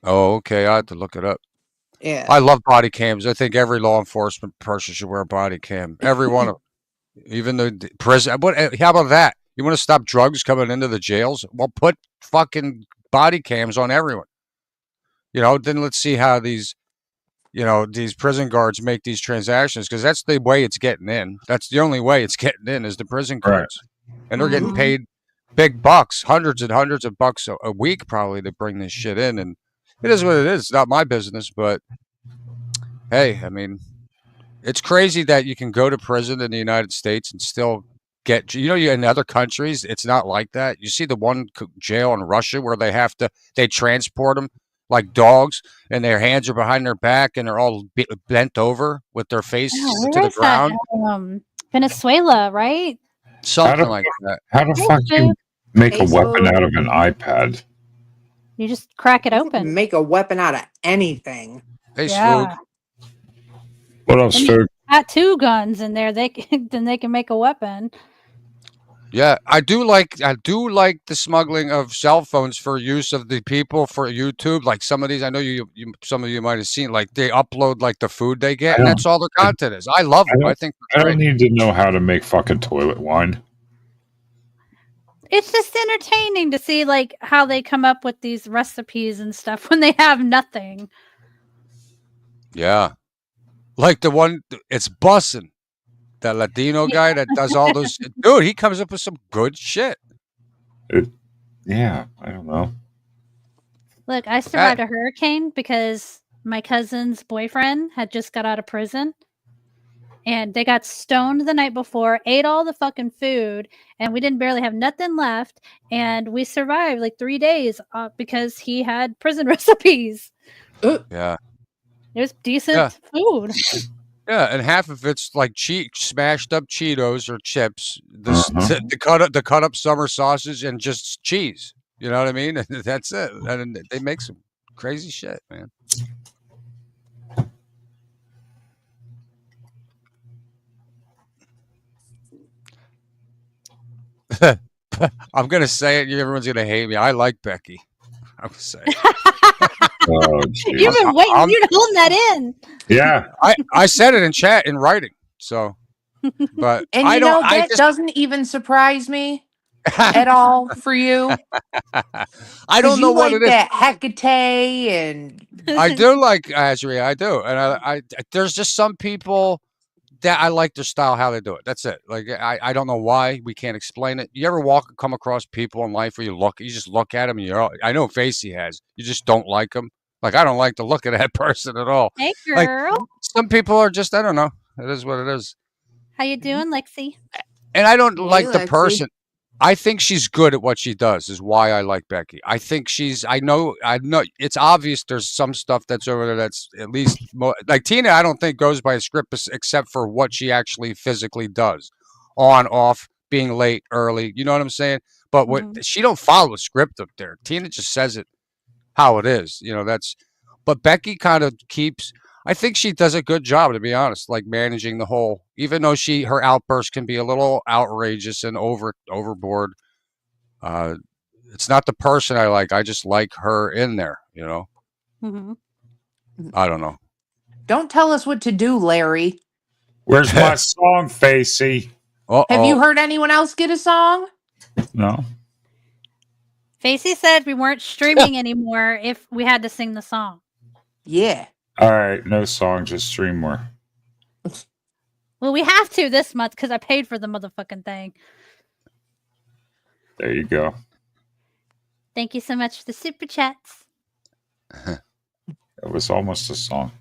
Speaker 4: Oh, okay. I have to look it up.
Speaker 2: Yeah.
Speaker 4: I love body cams. I think every law enforcement person should wear a body cam. Every one of them. Even the prison. How about that? You want to stop drugs coming into the jails? Well, put fucking body cams on everyone. Then let's see how these prison guards make these transactions, because that's the way it's getting in. That's the only way it's getting in is the prison
Speaker 3: Right.
Speaker 4: guards. And they're getting
Speaker 2: Mhm.
Speaker 4: paid big bucks, hundreds and hundreds of bucks a week probably to bring this shit in. And it is what it is. It's not my business, but hey, I mean, it's crazy that you can go to prison in the United States and still get, in other countries, it's not like that. You see the one jail in Russia where they transport them like dogs, and their hands are behind their back, and they're all bent over with their face
Speaker 1: Oh,
Speaker 4: to
Speaker 1: where
Speaker 4: the
Speaker 1: is that?
Speaker 4: ground.
Speaker 1: Venezuela, right?
Speaker 4: Something like that.
Speaker 3: How the fuck do you make a
Speaker 2: Hey,
Speaker 3: weapon
Speaker 2: so-
Speaker 3: out of an iPad?
Speaker 1: You just crack it
Speaker 2: You can
Speaker 1: open.
Speaker 2: make a weapon out of anything.
Speaker 4: Hey,
Speaker 1: Yeah.
Speaker 4: Swoog.
Speaker 3: What else,
Speaker 1: And you-
Speaker 3: Food?
Speaker 1: Got 2 guns in there. Then they can make a weapon.
Speaker 4: Yeah, I do like the smuggling of cell phones for use of the people for YouTube. Like some of these, I know some of you might have seen. Like they upload like the food they get, and that's all their content is. I love them. I think
Speaker 3: I
Speaker 4: they're
Speaker 3: don't
Speaker 4: great.
Speaker 3: need to know how to make fucking toilet wine.
Speaker 1: It's just entertaining to see like how they come up with these recipes and stuff when they have nothing.
Speaker 4: Yeah, like the one it's bussin'. That Latino guy that does all those, dude, he comes up with some good shit.
Speaker 3: Yeah, I don't know.
Speaker 1: Look, I survived a hurricane because my cousin's boyfriend had just got out of prison. And they got stoned the night before, ate all the fucking food, and we didn't barely have nothing left. And we survived like 3 days because he had prison recipes.
Speaker 4: Yeah.
Speaker 1: It was decent food.
Speaker 4: Yeah, and half of it's like smashed up Cheetos or chips, the cut up summer sausage, and just cheese. You know what I mean? That's it. And they make some crazy shit, man. I'm gonna say it. Everyone's gonna hate me. I like Becky. I would say.
Speaker 3: Oh,
Speaker 1: You've been waiting. You're holding that in.
Speaker 3: Yeah.
Speaker 4: I said it in chat in writing. So, but
Speaker 2: And
Speaker 4: I don't.
Speaker 2: that doesn't even surprise me at all for you.
Speaker 4: I don't know what
Speaker 2: like
Speaker 4: it is.
Speaker 2: that Hecate and
Speaker 4: I do like Azria. I do, and I there's just some people that I like their style, how they do it. That's it. Like I don't know why, we can't explain it. You ever come across people in life where you just look at them and I know Facey has. You just don't like them. Like I don't like the look of that person at all.
Speaker 1: Hey,
Speaker 4: Like,
Speaker 1: girl.
Speaker 4: some people are just, I don't know. It is what it is.
Speaker 1: How you doing, Lexi?
Speaker 4: And I don't like the
Speaker 2: Lexi.
Speaker 4: person. I think she's good at what she does, is why I like Becky. I think I know it's obvious there's some stuff that's over there that's at least like Tina, I don't think goes by a script except for what she actually physically does. On, off, being late, early. You know what I'm saying? But she don't follow a script up there. Tina just says it how it is. But Becky kind of I think she does a good job, to be honest, like managing the whole, even though her outburst can be a little outrageous and overboard. It's not the person I like. I just like her in there,
Speaker 1: Mm-hmm.
Speaker 4: I don't know.
Speaker 2: Don't tell us what to do, Larry.
Speaker 3: Where's my song, Facey?
Speaker 2: Have you heard anyone else get a song?
Speaker 3: No.
Speaker 1: Facey said we weren't streaming anymore if we had to sing the song.
Speaker 2: Yeah.
Speaker 3: All right, no song, just stream more.
Speaker 1: Well, we have to this month because I paid for the motherfucking thing.
Speaker 3: There you go.
Speaker 1: Thank you so much for the super chats.
Speaker 3: It was almost a song.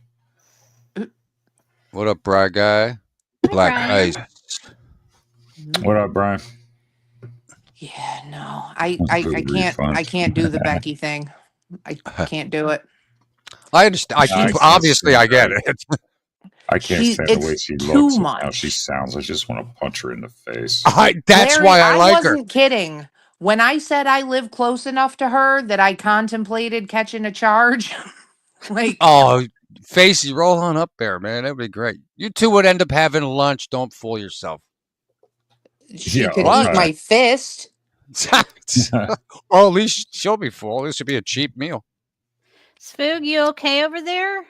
Speaker 4: What up, Bry Guy?
Speaker 1: Hi,
Speaker 4: Black
Speaker 1: Brian.
Speaker 4: Ice.
Speaker 3: What up, Brian?
Speaker 2: Yeah, no, I
Speaker 3: Good
Speaker 2: can't.
Speaker 3: refund.
Speaker 2: I can't do the Becky thing. I can't do it.
Speaker 4: I understand.
Speaker 3: I can't
Speaker 4: Obviously,
Speaker 3: see
Speaker 4: I get
Speaker 3: her.
Speaker 4: it.
Speaker 3: I can't stand the way
Speaker 2: It's
Speaker 3: she
Speaker 2: too
Speaker 3: looks and how she
Speaker 2: much.
Speaker 3: sounds. I just want to punch her in the face.
Speaker 4: That's
Speaker 2: Larry,
Speaker 4: why I like her.
Speaker 2: wasn't kidding. When I said I live close enough to her that I contemplated catching a charge, like,
Speaker 4: Oh, Facey, roll on up there, man. That'd be great. You two would end up having lunch. Don't fool yourself.
Speaker 2: she
Speaker 3: Yeah,
Speaker 2: could
Speaker 4: what?
Speaker 2: eat my fist.
Speaker 4: Well, at least she'll be full. This would be a cheap meal.
Speaker 1: Spoog, you okay over there?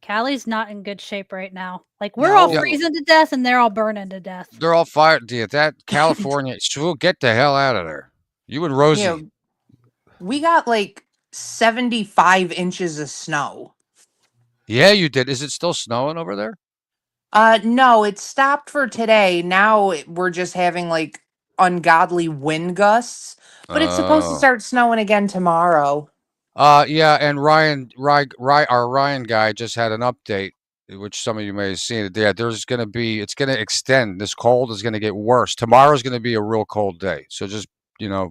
Speaker 1: Callie's not in good shape right now. Like, we're all
Speaker 2: No.
Speaker 1: freezing to death and they're all burning to death.
Speaker 4: They're all fired. Dude, that California, she'll get the hell out of there. You and Rosie.
Speaker 2: Yeah, we got like 75 inches of snow.
Speaker 4: Yeah, you did. Is it still snowing over there?
Speaker 2: No, it stopped for today. Now we're just having like ungodly wind gusts, but it's supposed to
Speaker 4: Oh.
Speaker 2: start snowing again tomorrow.
Speaker 4: Yeah, and our Ryan guy just had an update, which some of you may have seen it. Yeah, it's going to extend. This cold is going to get worse. Tomorrow's going to be a real cold day. So just,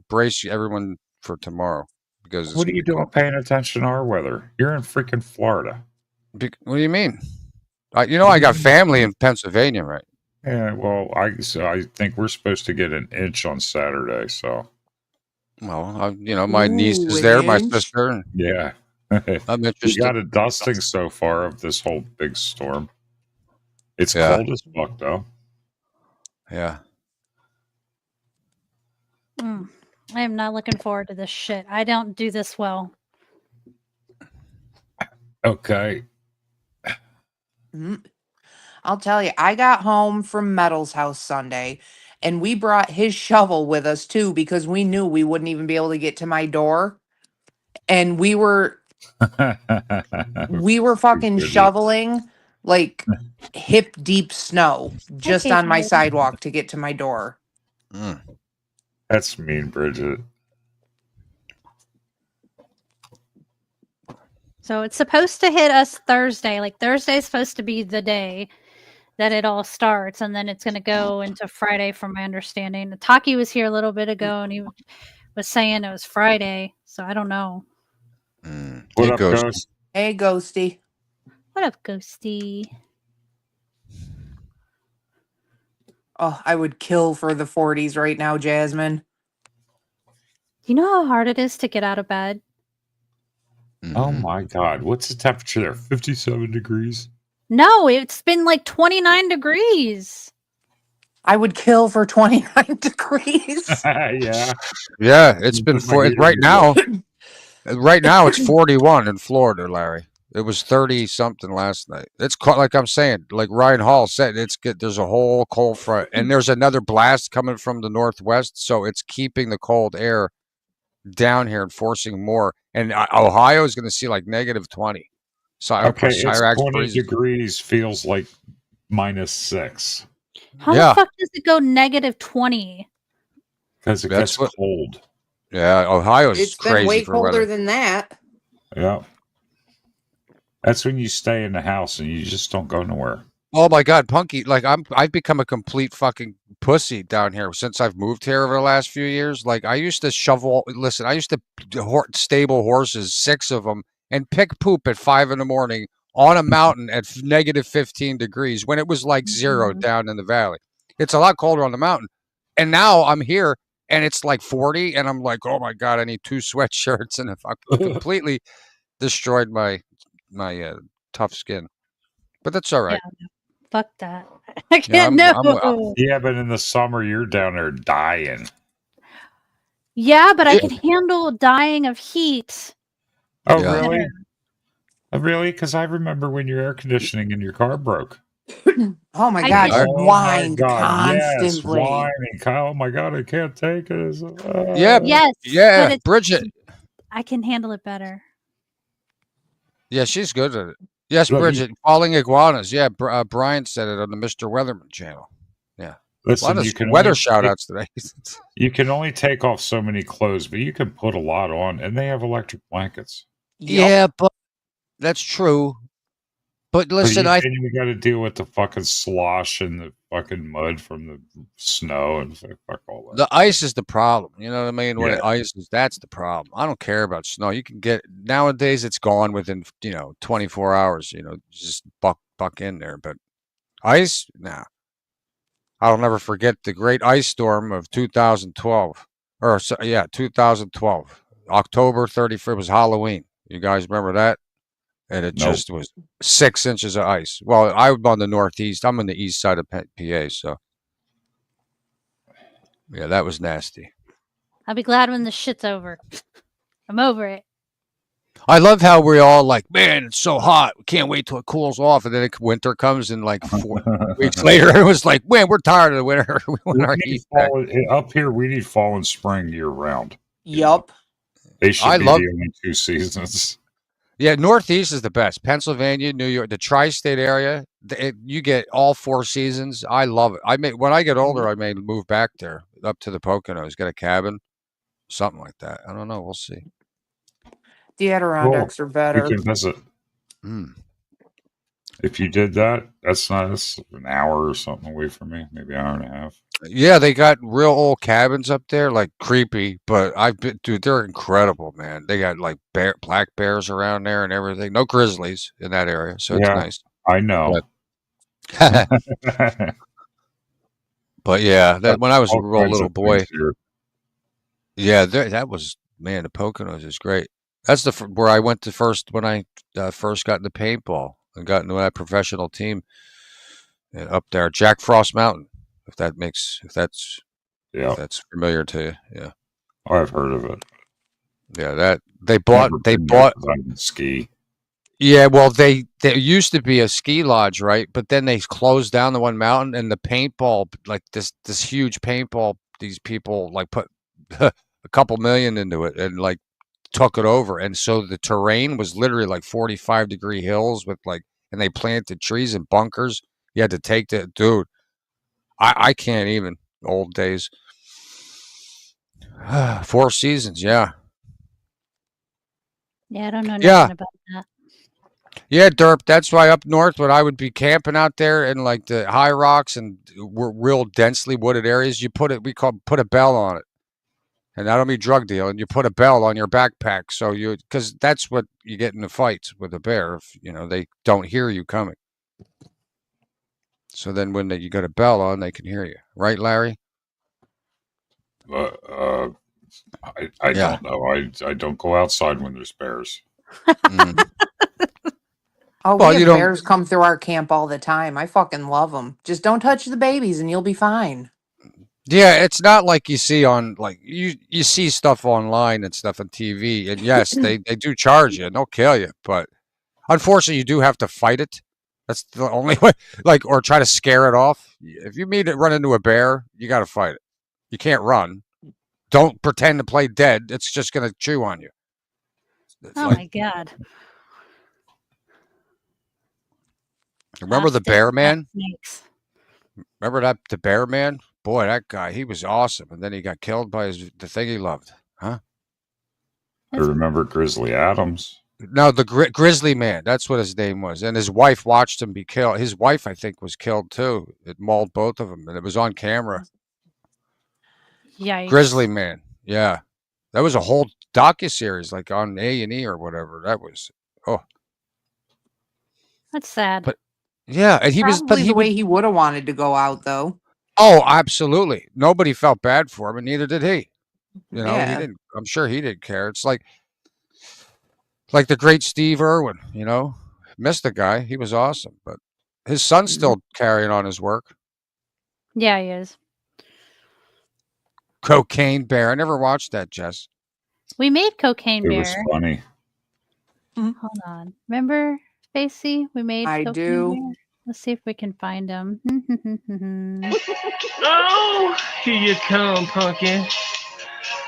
Speaker 4: brace everyone for tomorrow because it's
Speaker 3: What are
Speaker 4: gonna
Speaker 3: you
Speaker 4: be
Speaker 3: doing
Speaker 4: cold.
Speaker 3: paying attention to our weather? You're in freaking Florida.
Speaker 4: What do you mean? I got family in Pennsylvania, right?
Speaker 3: Yeah, well, I think we're supposed to get an inch on Saturday, so
Speaker 4: Well, my niece
Speaker 2: Ooh,
Speaker 4: is
Speaker 2: an
Speaker 4: there, my
Speaker 2: inch?
Speaker 4: sister, and
Speaker 3: yeah.
Speaker 4: I'm
Speaker 3: We
Speaker 4: interested.
Speaker 3: got a dusting so far of this whole big storm. It's
Speaker 4: Yeah.
Speaker 3: cold as fuck, though.
Speaker 4: Yeah.
Speaker 1: I am not looking forward to this shit. I don't do this well.
Speaker 3: Okay.
Speaker 2: Mm. I'll tell you, I got home from Metal's house Sunday and we brought his shovel with us too because we knew we wouldn't even be able to get to my door. And we were fucking
Speaker 3: Goodness.
Speaker 2: shoveling like hip deep snow just
Speaker 1: Okay,
Speaker 2: on my
Speaker 1: Bridget.
Speaker 2: sidewalk to get to my door.
Speaker 4: Mm.
Speaker 3: That's mean, Bridget.
Speaker 1: So it's supposed to hit us Thursday. Like, Thursday's supposed to be the day that it all starts, and then it's going to go into Friday, from my understanding. Taki was here a little bit ago, and he was saying it was Friday, so I don't know.
Speaker 4: Mm.
Speaker 3: What
Speaker 4: Hey,
Speaker 3: up,
Speaker 4: Ghost.
Speaker 3: Ghost?
Speaker 2: Hey, Ghosty.
Speaker 1: What up, Ghosty?
Speaker 2: Oh, I would kill for the 40s right now, Jasmine.
Speaker 1: You know how hard it is to get out of bed?
Speaker 3: Oh
Speaker 4: Mhm.
Speaker 3: my God. What's the temperature there? 57 degrees?
Speaker 1: No, it's been like 29 degrees.
Speaker 2: I would kill for 29 degrees.
Speaker 3: Yeah.
Speaker 4: Yeah, it's been
Speaker 3: Put my heater
Speaker 4: right
Speaker 3: in.
Speaker 4: now. Right now, it's 41 in Florida, Larry. It was 30 something last night. It's like I'm saying, like Ryan Hall said, it's good. There's a whole cold front, and there's another blast coming from the northwest, so it's keeping the cold air down here and forcing more. And Ohio is going to see like negative 20. So
Speaker 3: Okay, it's
Speaker 4: Cyrax
Speaker 3: 20
Speaker 4: freezes.
Speaker 3: degrees, feels like -6
Speaker 1: How
Speaker 4: Yeah.
Speaker 1: the fuck does it go negative 20?
Speaker 3: because it
Speaker 4: That's
Speaker 3: gets
Speaker 4: what-
Speaker 3: cold.
Speaker 4: Yeah, Ohio's
Speaker 2: It's been
Speaker 4: crazy
Speaker 2: way
Speaker 4: for
Speaker 2: colder
Speaker 4: weather.
Speaker 2: than that.
Speaker 3: Yeah. That's when you stay in the house and you just don't go nowhere.
Speaker 4: Oh my God, Punky! Like I've become a complete fucking pussy down here since I've moved here over the last few years. Like I used to shovel. Listen, I used to stable horses, 6 of them, and pick poop at 5 in the morning on a mountain at negative 15 degrees when it was like 0
Speaker 1: Mhm.
Speaker 4: down in the valley. It's a lot colder on the mountain, and now I'm here and it's like 40, and I'm like, oh my God, I need 2 sweatshirts, and if I completely destroyed my tough skin, but that's all right.
Speaker 1: Fuck that. I
Speaker 4: Yeah,
Speaker 1: can't
Speaker 4: I'm-
Speaker 3: Yeah, but in the summer, you're down there dying.
Speaker 1: Yeah, but I
Speaker 4: Yeah.
Speaker 1: can handle dying of heat.
Speaker 3: Oh,
Speaker 4: Yeah.
Speaker 3: really? Oh, really? Because I remember when your air conditioning in your car broke.
Speaker 2: Oh my
Speaker 1: I
Speaker 2: God,
Speaker 1: did.
Speaker 2: you whined
Speaker 3: Yes,
Speaker 2: constantly.
Speaker 3: whining. Oh my God, I can't take it.
Speaker 4: Yeah,
Speaker 1: Yes.
Speaker 4: Yeah,
Speaker 1: but it's,
Speaker 4: Bridget.
Speaker 1: I can handle it better.
Speaker 4: Yeah, she's good at it. Yes,
Speaker 3: Look,
Speaker 4: Bridget. Falling iguanas. Yeah, Brian said it on the Mr. Weatherman channel. A
Speaker 3: Listen,
Speaker 4: lot of
Speaker 3: you can
Speaker 4: weather
Speaker 3: only
Speaker 4: shout
Speaker 3: take-
Speaker 4: outs today.
Speaker 3: You can only take off so many clothes, but you can put a lot on, and they have electric blankets.
Speaker 4: Yeah, but that's true. But listen,
Speaker 3: then we got to deal with the fucking slosh and the fucking mud from the snow and fuck all that.
Speaker 4: The ice is the problem. You know what I mean? When
Speaker 3: Yeah.
Speaker 4: it ices, that's the problem. I don't care about snow. You can get nowadays. It's gone within 24 hours. Just buck in there. But ice, nah. I'll never forget the great ice storm of 2012. 2012, October 31st. It was Halloween. You guys remember that? And it just was 6 inches of ice. Well, I'm on the northeast. I'm on the east side of PA, so yeah, that was nasty.
Speaker 1: I'll be glad when this shit's over. I'm over it.
Speaker 4: I love how we're all like, man, it's so hot. We can't wait till it cools off. And then winter comes and like 4 weeks later, it was like, man, we're tired of the winter. We want our heat back.
Speaker 3: Up here, we need fall and spring year round.
Speaker 2: Yup.
Speaker 3: They should be the only 2 seasons.
Speaker 4: Yeah, Northeast is the best. Pennsylvania, New York, the tri-state area. You get all 4 seasons. I love it. When I get older, I may move back there, up to the Poconos, get a cabin, something like that. I don't know. We'll see.
Speaker 2: The Adirondacks are better.
Speaker 3: We can visit. If you did that, that's an hour or something away from me, maybe an hour and a half.
Speaker 4: Yeah, they got real old cabins up there, like creepy, but dude, they're incredible, man. They got like black bears around there and everything. No grizzlies in that area, so it's nice.
Speaker 3: I know.
Speaker 4: But yeah, when I was a real little boy, yeah, that was, man, the Poconos is great. That's where I went to first when I first got into paintball and got into that professional team up there, Jack Frost Mountain. If that's familiar to you, yeah.
Speaker 3: Oh, I've heard of it.
Speaker 4: Yeah, they bought
Speaker 3: ski.
Speaker 4: Yeah, well, there used to be a ski lodge, right? But then they closed down the one mountain, and the paintball, like this huge paintball, these people like put a couple million into it and like took it over, and so the terrain was literally like 45-degree hills with and they planted trees and bunkers. You had to take the dude. I can't even. Old days. 4 seasons, yeah.
Speaker 1: Yeah, I don't know nothing about that.
Speaker 4: Yeah, Derp. That's why up north, when I would be camping out there in like the high rocks and real densely wooded areas, put a bell on it, and I don't mean drug dealing. You put a bell on your backpack, because that's what you get in the fights with a bear. If they don't hear you coming. So then when you got a bell on, they can hear you. Right, Larry?
Speaker 3: I don't know. I don't go outside when there's bears.
Speaker 2: Oh, well, bears come through our camp all the time. I fucking love them. Just don't touch the babies and you'll be fine.
Speaker 4: Yeah, it's not like you see on you see stuff online and stuff on TV. And yes, they do charge you and they'll kill you. But unfortunately, you do have to fight it. That's the only way, or try to scare it off. If you run into a bear, you got to fight it. You can't run. Don't pretend to play dead. It's just going to chew on you.
Speaker 1: My God.
Speaker 4: Remember the bear man? Remember the bear man? Boy, that guy, he was awesome. And then he got killed by the thing he loved. Huh?
Speaker 3: I remember Grizzly Adams.
Speaker 4: No, the Grizzly Man. That's what his name was. And his wife watched him be killed. His wife, I think, was killed too. It mauled both of them, and it was on camera.
Speaker 1: Yeah.
Speaker 4: Grizzly Man. Yeah, that was a whole docuseries, like on A&E or whatever. That was
Speaker 1: that's sad.
Speaker 4: But yeah, and he
Speaker 2: the way he would have wanted to go out, though.
Speaker 4: Oh, absolutely. Nobody felt bad for him, and neither did he. He
Speaker 2: Yeah.
Speaker 4: didn't. I'm sure he didn't care. It's like the great Steve Irwin, missed the guy. He was awesome, but his son's still carrying on his work.
Speaker 1: Yeah, he is.
Speaker 4: Cocaine Bear. I never watched that, Jess.
Speaker 1: We made Cocaine Bear.
Speaker 3: It was funny.
Speaker 1: Hold on. Remember, Spacey? We made
Speaker 2: I
Speaker 1: Cocaine
Speaker 2: do.
Speaker 1: Bear? Let's see if we can find him.
Speaker 5: Oh, here you come, pumpkin.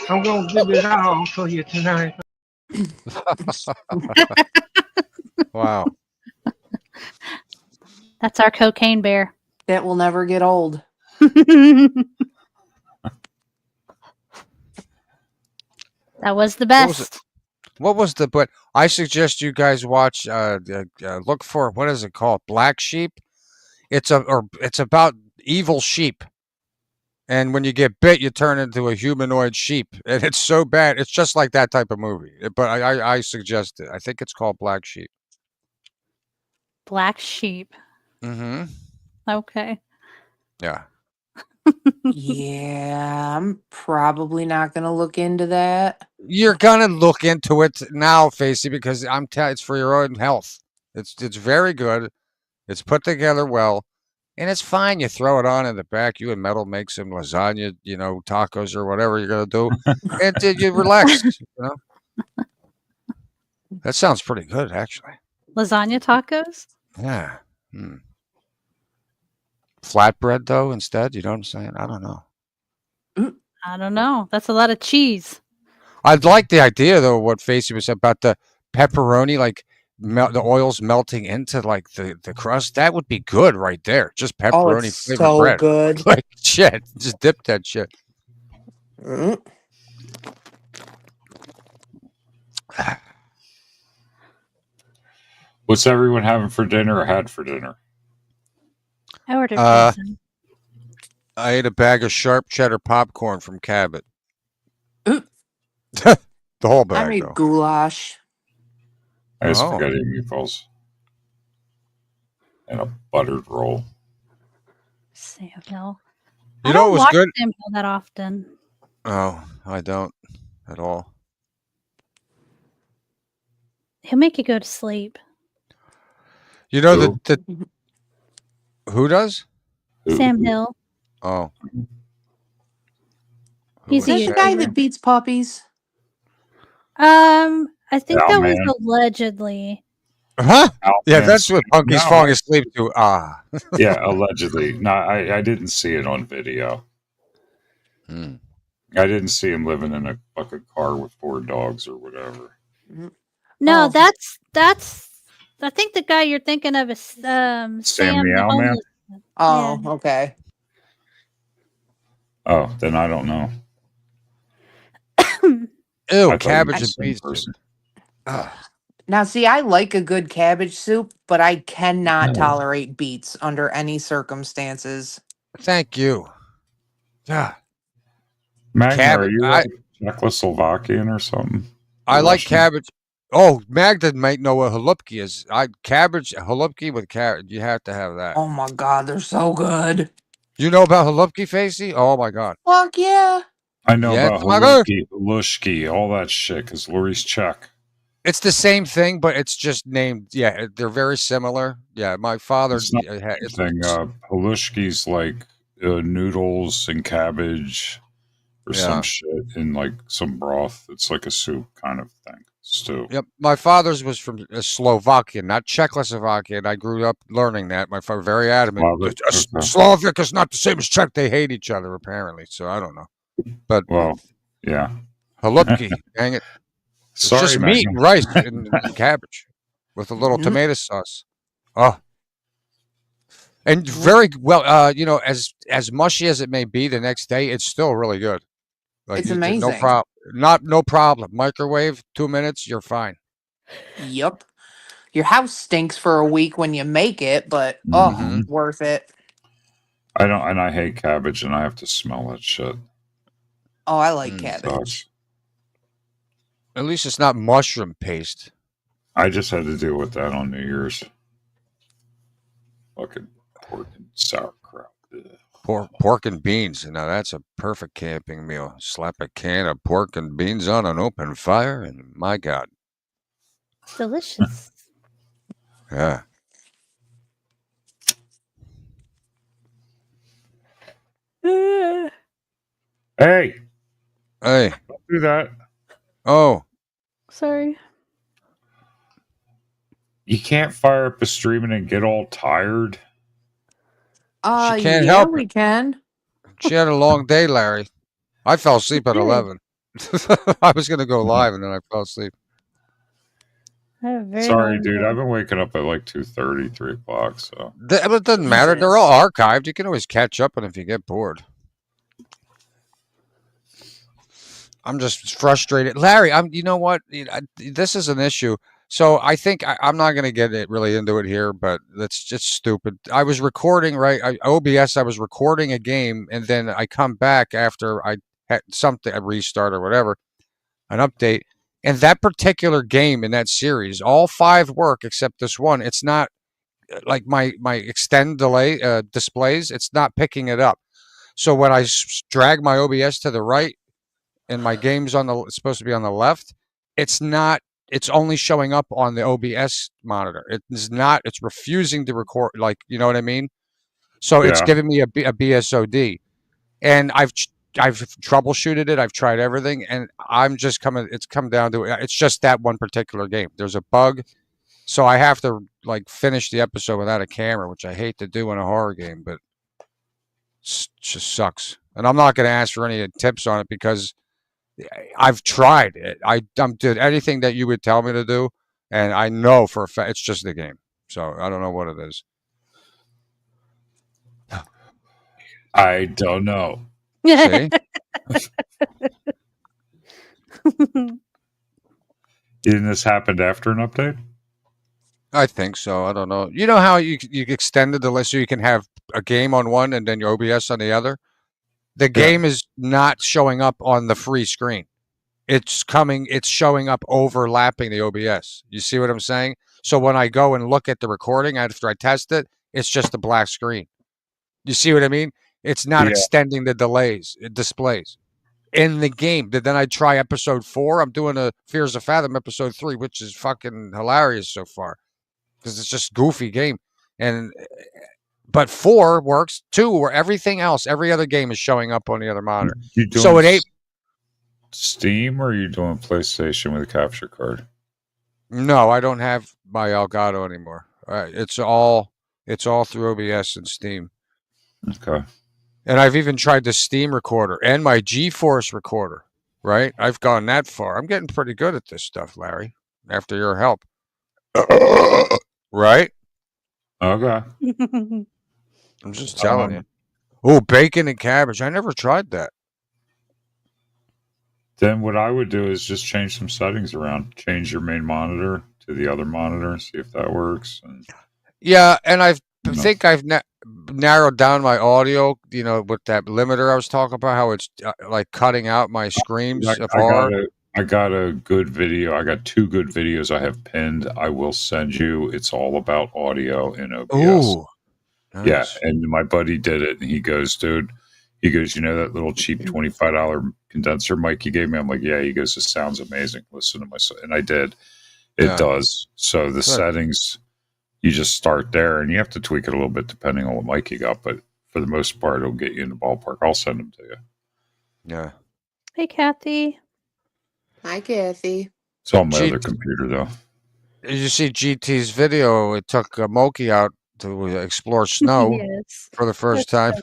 Speaker 5: I'm going to give it all for you tonight.
Speaker 4: Wow.
Speaker 1: That's our Cocaine Bear.
Speaker 2: That will never get old.
Speaker 1: That was the best.
Speaker 4: What was the? But I suggest you guys watch. Look for what is it called? Black Sheep. It's about evil sheep, and when you get bit, you turn into a humanoid sheep, and it's so bad. It's just like that type of movie. But I suggest it. I think it's called Black Sheep.
Speaker 1: Black Sheep.
Speaker 4: Mm-hmm.
Speaker 1: Okay.
Speaker 4: Yeah.
Speaker 2: Yeah, I'm probably not gonna look into that.
Speaker 4: You're gonna look into it now, Facey, because it's for your own health. It's very good. It's put together well, and it's fine. You throw it on in the back. You and Metal make some lasagna, tacos or whatever you're gonna do, and you relax. That sounds pretty good, actually.
Speaker 1: Lasagna tacos?
Speaker 4: Yeah. Flatbread though, instead. You know what I'm saying? I don't know.
Speaker 1: I don't know. That's a lot of cheese.
Speaker 4: I'd like the idea though. What Facey was about the pepperoni, like the oils melting into like the crust. That would be good right there. Just pepperoni
Speaker 2: it's
Speaker 4: flavored
Speaker 2: so
Speaker 4: bread.
Speaker 2: good.
Speaker 4: Like shit. Just dip that shit.
Speaker 2: Mm.
Speaker 3: What's everyone having for dinner or had for dinner?
Speaker 1: I ordered pizza.
Speaker 4: I ate a bag of sharp cheddar popcorn from Cabot.
Speaker 2: Ooh.
Speaker 4: The whole bag,
Speaker 2: I made
Speaker 4: though.
Speaker 2: goulash.
Speaker 3: I had
Speaker 4: Oh.
Speaker 3: spaghetti and meatballs. And a buttered roll.
Speaker 1: Sam Hill.
Speaker 4: You
Speaker 1: I
Speaker 4: know
Speaker 1: don't
Speaker 4: what was
Speaker 1: watch
Speaker 4: good?
Speaker 1: Sam Hill that often.
Speaker 4: Oh, I don't at all.
Speaker 1: He'll make you go to sleep.
Speaker 4: You know
Speaker 3: Who?
Speaker 4: who does?
Speaker 1: Sam Hill.
Speaker 4: Oh.
Speaker 1: He's
Speaker 2: Is that
Speaker 1: a
Speaker 2: the guy
Speaker 1: YouTuber.
Speaker 2: that beats puppies?
Speaker 1: I think
Speaker 3: Al
Speaker 1: that was
Speaker 3: Man.
Speaker 1: allegedly.
Speaker 4: Huh?
Speaker 3: Al
Speaker 4: Yeah,
Speaker 3: Man
Speaker 4: that's what
Speaker 3: Steve.
Speaker 4: Punky's
Speaker 3: No,
Speaker 4: falling asleep to.
Speaker 3: Yeah, allegedly. No, I didn't see it on video.
Speaker 4: Hmm.
Speaker 3: I didn't see him living in a fucking car with 4 dogs or whatever.
Speaker 1: No,
Speaker 2: Oh.
Speaker 1: that's. I think the guy you're thinking of is Sam the
Speaker 3: Meow Man?
Speaker 1: homeless.
Speaker 2: Oh, okay.
Speaker 3: Oh, then I don't know.
Speaker 4: Ew,
Speaker 3: I thought
Speaker 4: cabbage
Speaker 3: you
Speaker 4: and
Speaker 3: were the
Speaker 4: beets.
Speaker 3: same person.
Speaker 2: Now, see, I like a good cabbage soup, but I cannot
Speaker 3: No.
Speaker 2: tolerate beets under any circumstances.
Speaker 4: Thank you. Yeah.
Speaker 3: Magna,
Speaker 4: Cabbage.
Speaker 3: are you like Czechoslovakian or something?
Speaker 4: I
Speaker 3: Or
Speaker 4: like
Speaker 3: Russian?
Speaker 4: cabbage. Oh, Magda might know what halupki is. Halupki with carrot. You have to have that.
Speaker 2: Oh my god, they're so good.
Speaker 4: You know about halupki, Facey? Oh my god.
Speaker 2: Fuck yeah.
Speaker 3: I know
Speaker 4: Yeah,
Speaker 3: about
Speaker 4: Tamagotchi.
Speaker 3: Halushki, all that shit, because Lori's Czech.
Speaker 4: It's the same thing, but it's just named. Yeah, they're very similar. Yeah, my father.
Speaker 3: It's not the same thing. Halushki's like noodles and cabbage or some shit in like some broth. It's like a soup kind of thing. Stew.
Speaker 4: Yep, my father's was from Slovakian, not Czechoslovakian. I grew up learning that. My father very adamant.
Speaker 3: Okay.
Speaker 4: Slovak is not the same as Czech. They hate each other apparently. So I don't know. But
Speaker 3: Well, yeah.
Speaker 4: halupki, dang it. It's
Speaker 3: Sorry,
Speaker 4: just meat and
Speaker 3: Magna.
Speaker 4: rice and cabbage with a little tomato sauce. Oh, and very well. As mushy as it may be, the next day it's still really good. Like,
Speaker 2: It's
Speaker 4: No
Speaker 2: amazing.
Speaker 4: problem. No problem. Microwave, 2 minutes, you're fine.
Speaker 2: Yep. Your house stinks for a week when you make it, but
Speaker 4: Mhm.
Speaker 2: worth it.
Speaker 3: I hate cabbage, and I have to smell that shit.
Speaker 2: Oh, I like
Speaker 4: Mm,
Speaker 2: cabbage.
Speaker 3: Sucks.
Speaker 4: At least it's not mushroom paste.
Speaker 3: I just had to deal with that on New Year's. Fucking pork and sauerkraut. Ugh.
Speaker 4: Pork and beans. Now that's a perfect camping meal. Slap a can of pork and beans on an open fire, and my God,
Speaker 1: Delicious.
Speaker 4: yeah.
Speaker 3: Hey,
Speaker 4: Hey,
Speaker 3: don't do that.
Speaker 4: oh,
Speaker 1: Sorry.
Speaker 3: You can't fire up a stream and get all tired.
Speaker 4: She can't
Speaker 2: Yeah,
Speaker 4: help
Speaker 2: we can.
Speaker 4: she had a long day, Larry. I fell asleep at
Speaker 1: did.
Speaker 4: 11. I was gonna go live, and then I fell asleep.
Speaker 1: I have a very
Speaker 3: Sorry,
Speaker 1: long
Speaker 3: dude.
Speaker 1: day.
Speaker 3: I've been waking up at like 2:30, 3 o'clock. So
Speaker 4: But it doesn't matter. They're all archived. You can always catch up on if you get bored. I'm just frustrated, Larry. You know what? This is an issue. So I think I'm not going to get it really into it here, but that's just stupid. I was recording, right? OBS. I was recording a game, and then I come back after I had something, a restart or whatever, an update, and that particular game in that series, all 5 work except this one. It's not like my extend delay displays. It's not picking it up. So when I drag my OBS to the right, and my game's it's supposed to be on the left, it's not. It's only showing up on the OBS monitor. It is not. It's refusing to record. Like, you know what I mean? So it's
Speaker 3: Yeah.
Speaker 4: giving me a BSOD, and I've troubleshooted it. I've tried everything, and I'm just coming. It's come down to it's just that one particular game. There's a bug, so I have to like finish the episode without a camera, which I hate to do in a horror game, but it just sucks. And I'm not going to ask for any tips on it because I've tried it. I did anything that you would tell me to do, and I know for a fact it's just the game. So I don't know what it is.
Speaker 3: I don't know.
Speaker 4: See?
Speaker 3: Didn't this happen after an update?
Speaker 4: I think so. I don't know. You know how you extended the list so you can have a game on one and then your OBS on the other? The game is not showing up on the free screen. It's showing up overlapping the OBS. You see what I'm saying? So when I go and look at the recording after I test it, it's just a black screen. You see what I mean? It's not extending the displays in the game. Then I try episode 4. I'm doing a Fears of Fathom episode 3, which is fucking hilarious so far because it's just goofy game. But 4 works. 2, where everything else, every other game is showing up on the other monitor. So it ain't
Speaker 3: Steam, or are you doing PlayStation with a capture card?
Speaker 4: No, I don't have my Elgato anymore. It's all through OBS and Steam.
Speaker 3: Okay.
Speaker 4: And I've even tried the Steam recorder and my GeForce recorder. Right? I've gone that far. I'm getting pretty good at this stuff, Larry. After your help. Right?
Speaker 3: Okay.
Speaker 4: I'm just telling you. Oh, bacon and cabbage. I never tried that.
Speaker 3: Then what I would do is just change some settings around. Change your main monitor to the other monitor, see if that works.
Speaker 4: Yeah, and I think I've narrowed down my audio, with that limiter I was talking about, how it's like cutting out my screams of horror.
Speaker 3: I got a good video. I got 2 good videos I have pinned. I will send you. It's all about audio in OBS.
Speaker 4: Ooh. Nice.
Speaker 3: Yeah, and my buddy did it, and he goes, dude, that little cheap $25 condenser mic you gave me? I'm like, yeah. He goes, it sounds amazing. Listen to myself. And I did. It does. So the settings, you just start there, and you have to tweak it a little bit depending on what mic you got. But for the most part, it'll get you in the ballpark. I'll send them to you.
Speaker 4: Yeah.
Speaker 1: Hey, Kathy.
Speaker 2: Hi, Kathy.
Speaker 3: It's on my other computer, though.
Speaker 4: Did you see GT's video? It took Moki out to explore snow for the first time.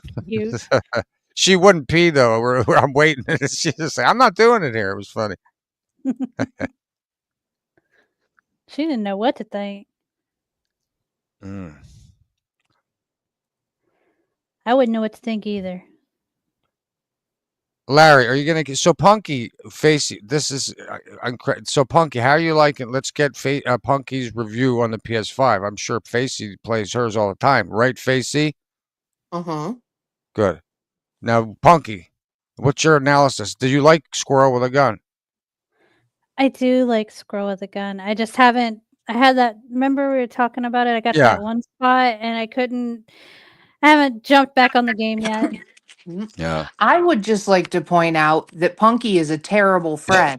Speaker 4: So she wouldn't pee, though. I'm waiting. She just said, I'm not doing it here. It was funny.
Speaker 1: She didn't know what to think. I wouldn't know what to think either.
Speaker 4: Larry, are you going to get so Punky Facey? This is so Punky. How are you liking? Let's get Punky's review on the PS5. I'm sure Facey plays hers all the time, right, Facey? Good. Now, Punky, what's your analysis? Do you like Squirrel with a Gun?
Speaker 1: I do like Squirrel with a Gun. I just haven't. I had that. Remember we were talking about it. I got that one spot, and I haven't jumped back on the game yet.
Speaker 4: Yeah.
Speaker 2: I would just like to point out that Punky is a terrible friend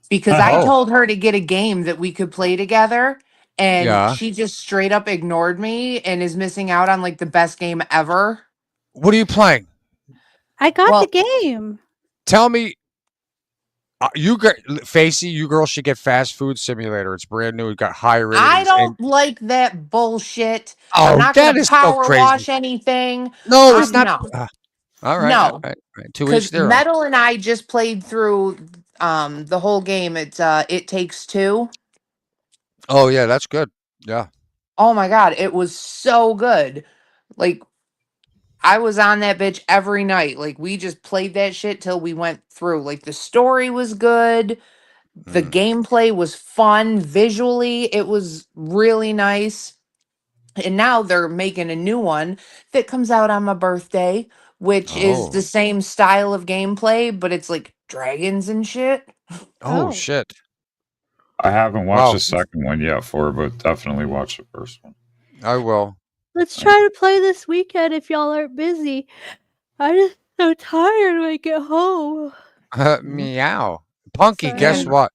Speaker 2: because I told her to get a game that we could play together, and she just straight up ignored me and is missing out on like the best game ever.
Speaker 4: What are you playing?
Speaker 1: I got the game.
Speaker 4: Tell me, Facey, you girls should get Fast Food Simulator. It's brand new. It got high ratings.
Speaker 2: I don't like that bullshit.
Speaker 4: Oh,
Speaker 2: I'm not going to power wash anything.
Speaker 4: No, it's not.
Speaker 2: No.
Speaker 4: All right.
Speaker 2: No,
Speaker 4: all right. 2 each their own.
Speaker 2: Metal and I just played through the whole game. It's It Takes Two.
Speaker 4: Oh yeah, that's good. Yeah.
Speaker 2: Oh my god, it was so good. Like I was on that bitch every night. Like we just played that shit till we went through. Like the story was good. The
Speaker 4: Mm.
Speaker 2: gameplay was fun. Visually, it was really nice. And now they're making a new one that comes out on my birthday, which is the
Speaker 4: Oh.
Speaker 2: same style of gameplay, but it's like dragons and shit.
Speaker 4: Oh
Speaker 1: Oh.
Speaker 4: shit.
Speaker 3: I haven't watched
Speaker 4: Wow.
Speaker 3: the second one yet but definitely watch the first one.
Speaker 4: I will.
Speaker 1: Let's try to play this weekend if y'all aren't busy. I'm just so tired when I get home.
Speaker 4: Meow. Punky,
Speaker 1: Sorry.
Speaker 4: guess
Speaker 2: Yeah.
Speaker 4: what?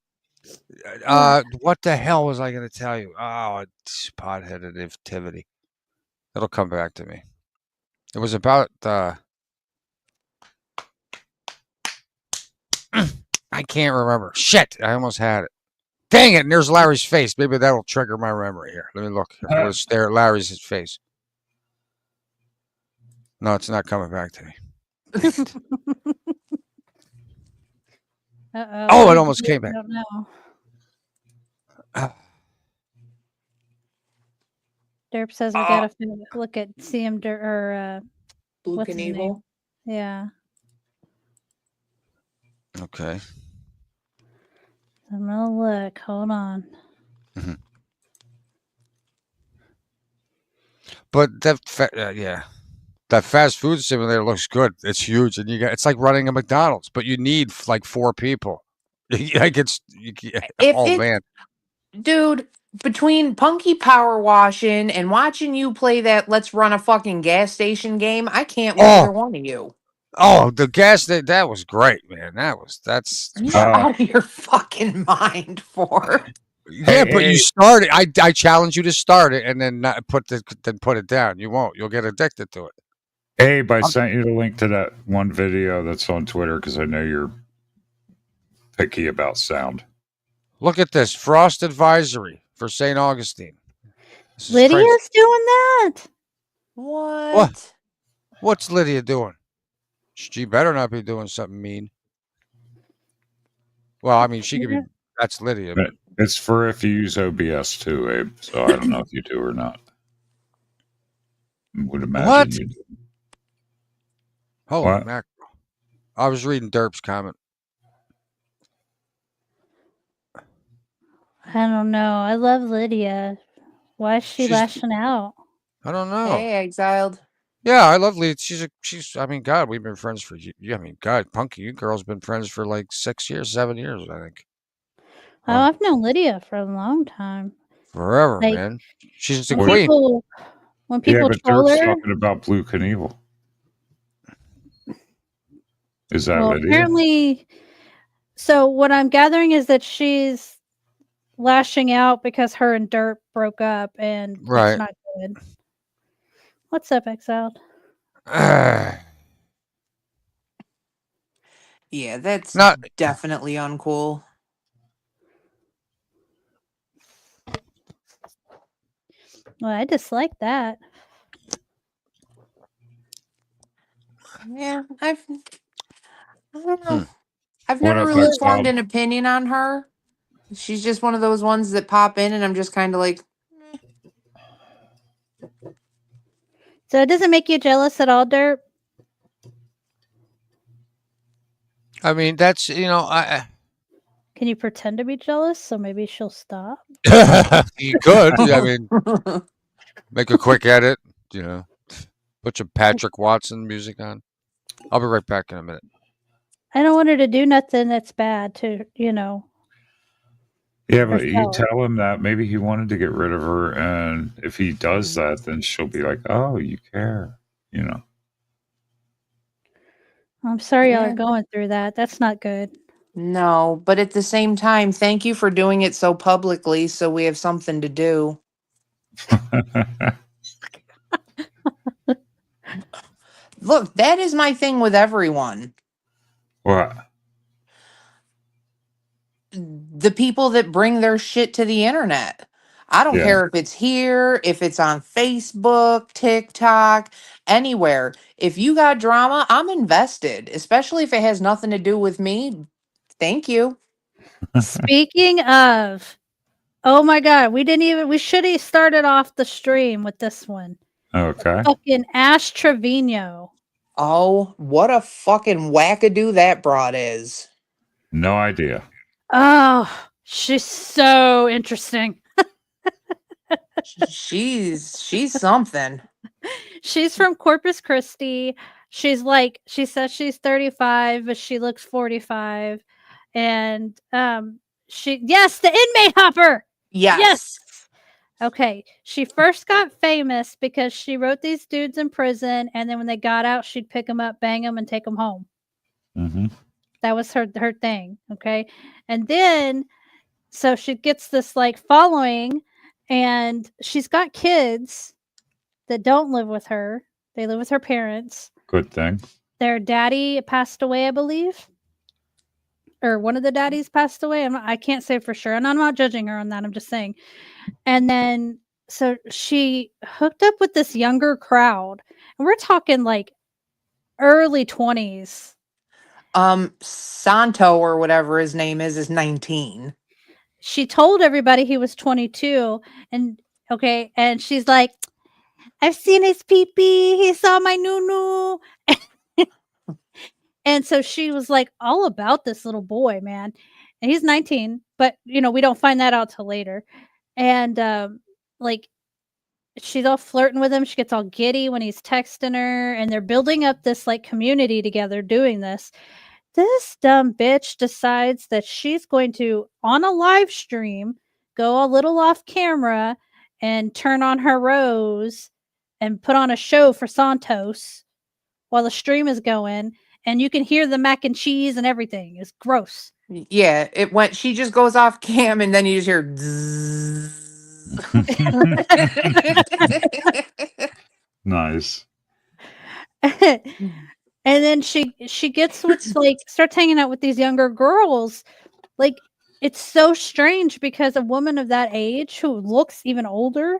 Speaker 4: What the hell was I going to tell you? Oh, it's pot-headed activity. It'll come back to me. It was about I can't remember. Shit, I almost had it. Dang it, and there's Larry's face. Maybe that'll trigger my memory here. Let me look. I'm going to stare at Larry's face. No, it's not coming back to me.
Speaker 1: Uh-oh.
Speaker 4: Oh, it almost came back.
Speaker 1: I don't know. Derp says we gotta look at CM or
Speaker 2: Blue
Speaker 1: what's his name?
Speaker 2: Knievel.
Speaker 1: Yeah.
Speaker 4: Okay.
Speaker 1: I'm gonna look. Hold on.
Speaker 4: But that that fast food simulator looks good. It's huge, and it's like running a McDonald's, but you need like 4 people. Like oh
Speaker 2: it-
Speaker 4: man,
Speaker 2: Dude, between Punky power washing and watching you play that let's run a fucking gas station game, I can't with
Speaker 4: Oh.
Speaker 2: either one of you.
Speaker 4: oh the gas that was great, man. That's
Speaker 2: You're out of your fucking mind for.
Speaker 4: yeah, but
Speaker 3: hey.
Speaker 4: you started. I challenge you to start it and then not put it down. You won't. You'll get addicted to it.
Speaker 3: Abe, I sent you the link to that one video that's on Twitter because I know you're picky about sound.
Speaker 4: Look at this frost advisory for St. Augustine. This is
Speaker 1: Lydia's
Speaker 4: crazy.
Speaker 1: doing that.
Speaker 2: What?
Speaker 4: What's Lydia doing? She better not be doing something mean. Well, I mean, she could be. That's Lydia.
Speaker 3: But it's for if you use OBS too, Abe. So I don't know if you do or not. I would imagine
Speaker 4: What?
Speaker 3: you do.
Speaker 4: Holy
Speaker 3: What?
Speaker 4: mackerel. I was reading Derp's comment.
Speaker 1: I don't know. I love Lydia. Why is she
Speaker 4: She's-
Speaker 1: lashing out?
Speaker 4: I don't know.
Speaker 2: Hey, exiled.
Speaker 4: Yeah, I love Lydia. She's. I mean, God, we've been friends for. I mean, God, Punky, you girls been friends for like 6 years, 7 years, I think.
Speaker 1: Oh, I've known Lydia for a long time.
Speaker 4: Forever,
Speaker 1: Like,
Speaker 4: man. She's the
Speaker 1: When
Speaker 4: queen.
Speaker 1: people, when people
Speaker 3: Yeah, but
Speaker 1: troll
Speaker 3: Dirk's
Speaker 1: her,
Speaker 3: talking about Blue Knievel. Is that
Speaker 1: well,
Speaker 3: Lydia?
Speaker 1: apparently. So what I'm gathering is that she's lashing out because her and Dirt broke up, and
Speaker 4: Right.
Speaker 1: it's not good. What's up, Exiled?
Speaker 2: Yeah, that's
Speaker 4: Not-
Speaker 2: definitely uncool.
Speaker 1: Well, I dislike that.
Speaker 2: Yeah, I don't know.
Speaker 4: Hmm.
Speaker 2: I've
Speaker 3: What
Speaker 2: never
Speaker 3: up,
Speaker 2: really
Speaker 3: Exiled?
Speaker 2: formed an opinion on her. She's just one of those ones that pop in, and I'm just kind of like,
Speaker 1: So it doesn't make you jealous at all, Dirt?
Speaker 4: I mean, that's I.
Speaker 1: Can you pretend to be jealous so maybe she'll stop?
Speaker 4: You could. I mean, make a quick edit. Put your Patrick Watson music on. I'll be right back in a minute.
Speaker 1: I don't want her to do nothing that's bad to,
Speaker 3: Yeah, but you
Speaker 1: herself.
Speaker 3: tell him that maybe he wanted to get rid of her, and if he does that, then she'll be like, "Oh, you care,"
Speaker 1: I'm sorry y'all
Speaker 2: Yeah.
Speaker 1: are going through that. That's not good.
Speaker 2: no, but at the same time, thank you for doing it so publicly so we have something to do. Look, that is my thing with everyone.
Speaker 3: What?
Speaker 2: The people that bring their shit to the internet. I don't
Speaker 3: Yeah.
Speaker 2: care if it's here, if it's on Facebook, TikTok, anywhere. If you got drama, I'm invested, especially if it has nothing to do with me. Thank you.
Speaker 1: Speaking of, oh my God, we should have started off the stream with this one.
Speaker 3: Okay.
Speaker 1: Fucking Ash Trevino.
Speaker 2: Oh, what a fucking wackadoo that broad is.
Speaker 3: No idea.
Speaker 1: Oh, she's so interesting.
Speaker 2: She's something.
Speaker 1: She's from Corpus Christi. She says she's 35, but she looks 45. And yes, the inmate hopper.
Speaker 2: Yes.
Speaker 1: Okay. She first got famous because she wrote these dudes in prison, and then when they got out, she'd pick them up, bang them, and take them home.
Speaker 3: Mm-hmm.
Speaker 1: That was her thing. Okay. And then so she gets this like following, and she's got kids that don't live with her. They live with her parents.
Speaker 3: Good thing.
Speaker 1: Their daddy passed away, I believe. Or one of the daddies passed away. I can't say for sure. And I'm not judging her on that. I'm just saying. And then so she hooked up with this younger crowd. And we're talking like early 20s.
Speaker 2: Santo or whatever his name is 19.
Speaker 1: She told everybody he was 22. And okay. And she's like, I've seen his pee-pee. He saw my noo-noo. And so she was like all about this little boy, man. And he's 19, but we don't find that out till later. And like she's all flirting with him. She gets all giddy when he's texting her, and they're building up this like community together doing this. This dumb bitch decides that she's going to, on a live stream, go a little off camera and turn on her rose and put on a show for Santos while the stream is going. And you can hear the mac and cheese and everything. It's gross.
Speaker 2: Yeah, it went. She just goes off cam, and then you just hear. Zzz.
Speaker 3: Nice.
Speaker 1: And then she gets with like starts hanging out with these younger girls. Like it's so strange because a woman of that age who looks even older,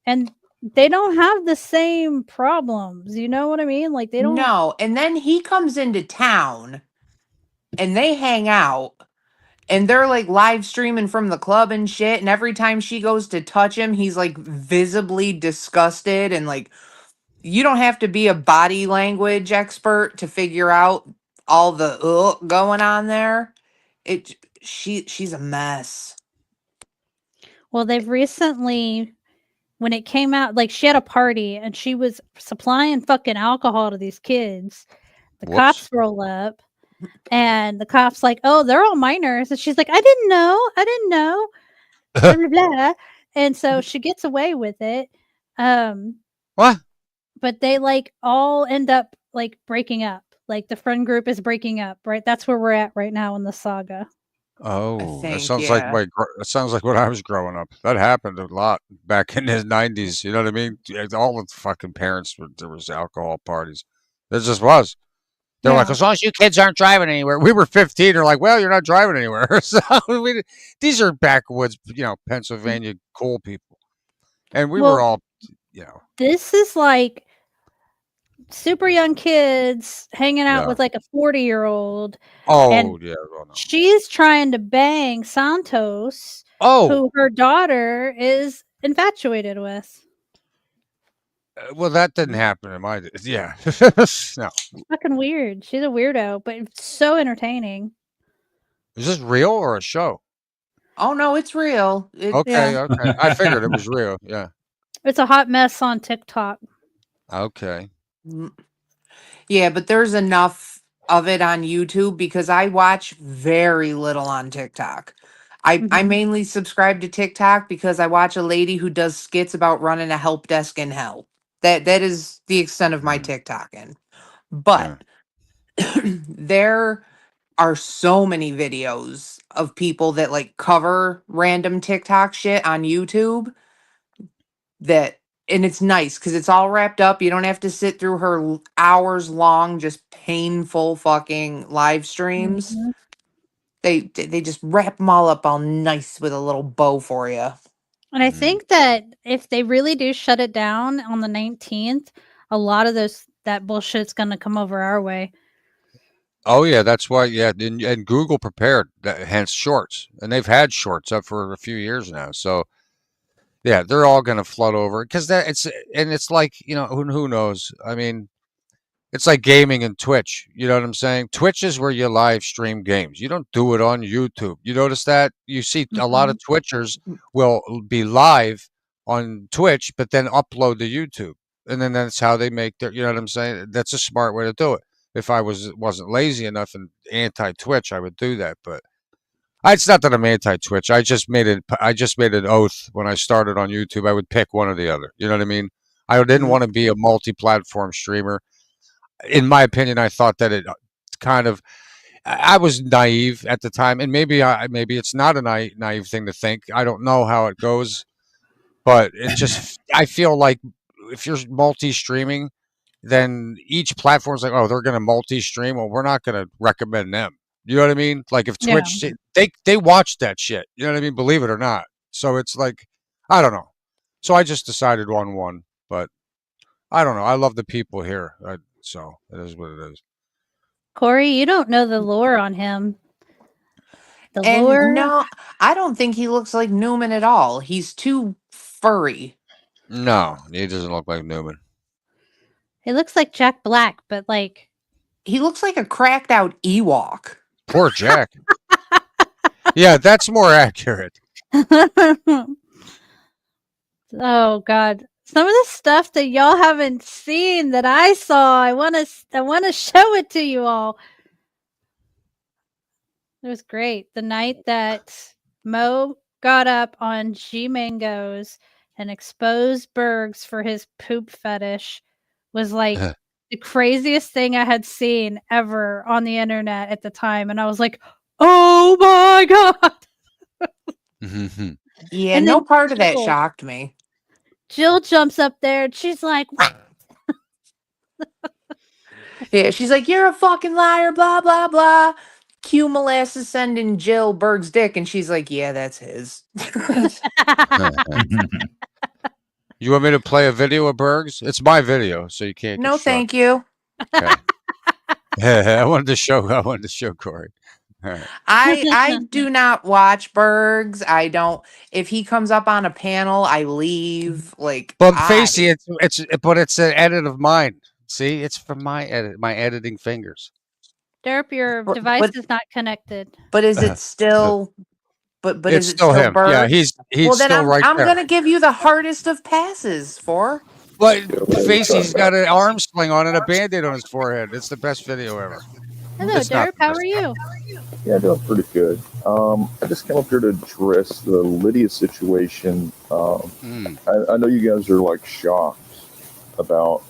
Speaker 1: and they don't have the same problems. You know what I mean? Like they don't.
Speaker 2: No, and then he comes into town, and they hang out, and they're like live streaming from the club and shit. And every time she goes to touch him, he's like visibly disgusted. And like, you don't have to be a body language expert to figure out all the going on there. She's a mess.
Speaker 1: Well, they've recently, when it came out, like she had a party and she was supplying fucking alcohol to these kids. The
Speaker 4: Whoops.
Speaker 1: cops roll up, and the cops like, oh, they're all minors. And she's like, I didn't know. Blah, blah, blah. And so she gets away with it.
Speaker 4: What?
Speaker 1: But they like all end up like breaking up. Like the friend group is breaking up, right? That's where we're at right now in the saga.
Speaker 4: Oh, that
Speaker 2: think,
Speaker 4: sounds
Speaker 2: yeah.
Speaker 4: like that sounds like when I was growing up. That happened a lot back in the 90s. You know what I mean? All the fucking parents, there was alcohol parties. There just was. They're like,
Speaker 2: Yeah.
Speaker 4: as long as you kids aren't driving anywhere. We were 15. They're like, well, you're not driving anywhere. So these are backwoods, Pennsylvania cool people. And we were
Speaker 1: Well,
Speaker 4: all,
Speaker 1: This is like super young kids hanging out
Speaker 4: Yeah.
Speaker 1: with like a 40-year-old.
Speaker 4: oh,
Speaker 1: And
Speaker 4: yeah. Well, no.
Speaker 1: she's trying to bang Santos,
Speaker 4: Oh,
Speaker 1: who her daughter is infatuated with.
Speaker 4: well, that didn't happen in my days. Yeah. No.
Speaker 1: Fucking weird. She's a weirdo, but it's so entertaining.
Speaker 4: Is this real or a show?
Speaker 2: Oh no, it's real.
Speaker 4: Okay,
Speaker 1: Yeah.
Speaker 4: okay. I figured it was real. Yeah.
Speaker 1: It's a hot mess on TikTok.
Speaker 4: Okay.
Speaker 2: Yeah, but there's enough of it on YouTube because I watch very little on TikTok. I
Speaker 1: Mhm.
Speaker 2: mainly subscribe to TikTok because I watch a lady who does skits about running a help desk in hell. That is the extent of my TikToking. But there are so many videos of people that like cover random TikTok shit on YouTube and it's nice because it's all wrapped up. You don't have to sit through her hours long, just painful fucking live streams.
Speaker 1: Mhm.
Speaker 2: They just wrap them all up all nice with a little bow for you.
Speaker 1: And I
Speaker 4: Mhm.
Speaker 1: think that if they really do shut it down on the 19th, a lot of that bullshit's going to come over our way.
Speaker 4: Oh yeah, that's why. Yeah, and Google prepared that, hence shorts, and they've had shorts up for a few years now. So Yeah, they're all going to flood over because it's like, who knows? I mean, it's like gaming and Twitch. You know what I'm saying? Twitch is where you live stream games. You don't do it on YouTube. You notice that? You see a lot of Twitchers will be live on Twitch, but then upload to YouTube. And then that's how they make their, you know what I'm saying? That's a smart way to do it. If I wasn't lazy enough and anti-Twitch, I would do that. But it's not that I'm anti-Twitch. I just made an oath when I started on YouTube. I would pick one or the other. You know what I mean? I didn't want to be a multi-platform streamer. In my opinion, I thought that it kind of, I was naive at the time, and maybe it's not a naive thing to think. I don't know how it goes, but it just, I feel like if you're multi-streaming, then each platform's like, oh, they're going to multi-stream. Well, we're not going to recommend them. You know what I mean? Like if Twitch, they watch that shit. You know what I mean? Believe it or not. So it's like, I don't know. So I just decided on one, but I don't know. I love the people here. So it is what it is.
Speaker 1: Corey, you don't know the lore on him.
Speaker 2: And
Speaker 1: lore?
Speaker 2: no, I don't think he looks like Newman at all. He's too furry.
Speaker 4: No, he doesn't look like Newman.
Speaker 1: He looks like Jack Black, but like
Speaker 2: He looks like a cracked out Ewok.
Speaker 4: Poor Jack. Yeah, that's more accurate.
Speaker 1: oh God. Some of the stuff that y'all haven't seen that I saw, I want to show it to you all. It was great. The night that Mo got up on G Mangoes and exposed Bergs for his poop fetish was like the craziest thing I had seen ever on the internet at the time. And I was like, oh my God.
Speaker 2: Yeah,
Speaker 1: And
Speaker 2: no
Speaker 1: then
Speaker 2: part of that
Speaker 1: Jill-
Speaker 2: shocked me.
Speaker 1: Jill jumps up there and she's like, what?
Speaker 2: Yeah, she's like, you're a fucking liar, blah, blah, blah. Q Molasses sending Jill Berg's dick, and she's like, yeah, that's his.
Speaker 4: You want me to play a video of Bergs? It's my video, so you can't.
Speaker 2: No, thank you.
Speaker 4: Okay. I wanted to show Corey. All right.
Speaker 2: I do not watch Bergs. I don't. If he comes up on a panel, I leave. Like,
Speaker 4: But Facey, it's an edit of mine. See, it's from my editing fingers.
Speaker 1: Derp, your
Speaker 2: But-
Speaker 1: device
Speaker 2: but-
Speaker 1: is not connected.
Speaker 2: But is it still? But
Speaker 4: it's
Speaker 2: is it still
Speaker 4: him.
Speaker 2: Bergs?
Speaker 4: Yeah, he's
Speaker 2: well, then
Speaker 4: still right
Speaker 2: I'm
Speaker 4: there.
Speaker 2: gonna give you the hardest of passes for.
Speaker 4: But Facey's got an arm sling on and a band-aid on his forehead. It's the best video ever.
Speaker 1: Hello,
Speaker 4: It's not
Speaker 1: Derp.
Speaker 4: the
Speaker 1: How
Speaker 4: best.
Speaker 1: are you?
Speaker 6: Yeah, doing pretty good. I just came up here to address the Lydia situation. I know you guys are like shocked about,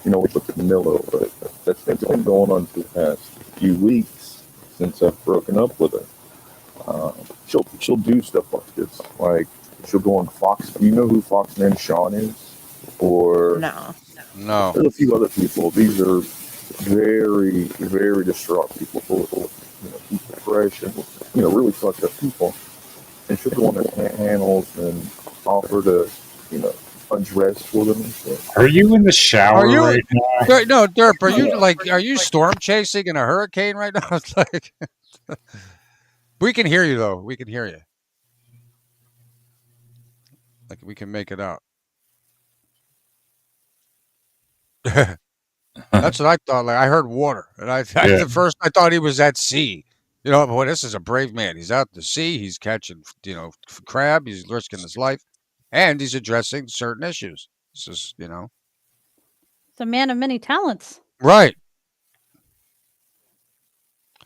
Speaker 6: with Camilla, but that's been going on for the past few weeks since I've broken up with her. She'll do stuff like this. Like she'll go on Fox. You know who Foxman Sean is? Or
Speaker 2: No.
Speaker 4: No.
Speaker 6: there's a few other people. These are very, very distraught people full of depression, really fucked up people. And she'll go on their panels and offer to, undress for them and stuff.
Speaker 3: Are you in the shower
Speaker 4: Are you-
Speaker 3: right now?
Speaker 4: No, Derp, are you storm chasing in a hurricane right now? It's like we can hear you though. We can hear you. Like we can make it out. That's what I thought. Like I heard water, and at first I thought he was at sea. Boy, this is a brave man. He's out to sea. He's catching, crab. He's risking his life, and he's addressing certain issues. This is,
Speaker 1: It's a man of many talents.
Speaker 4: right.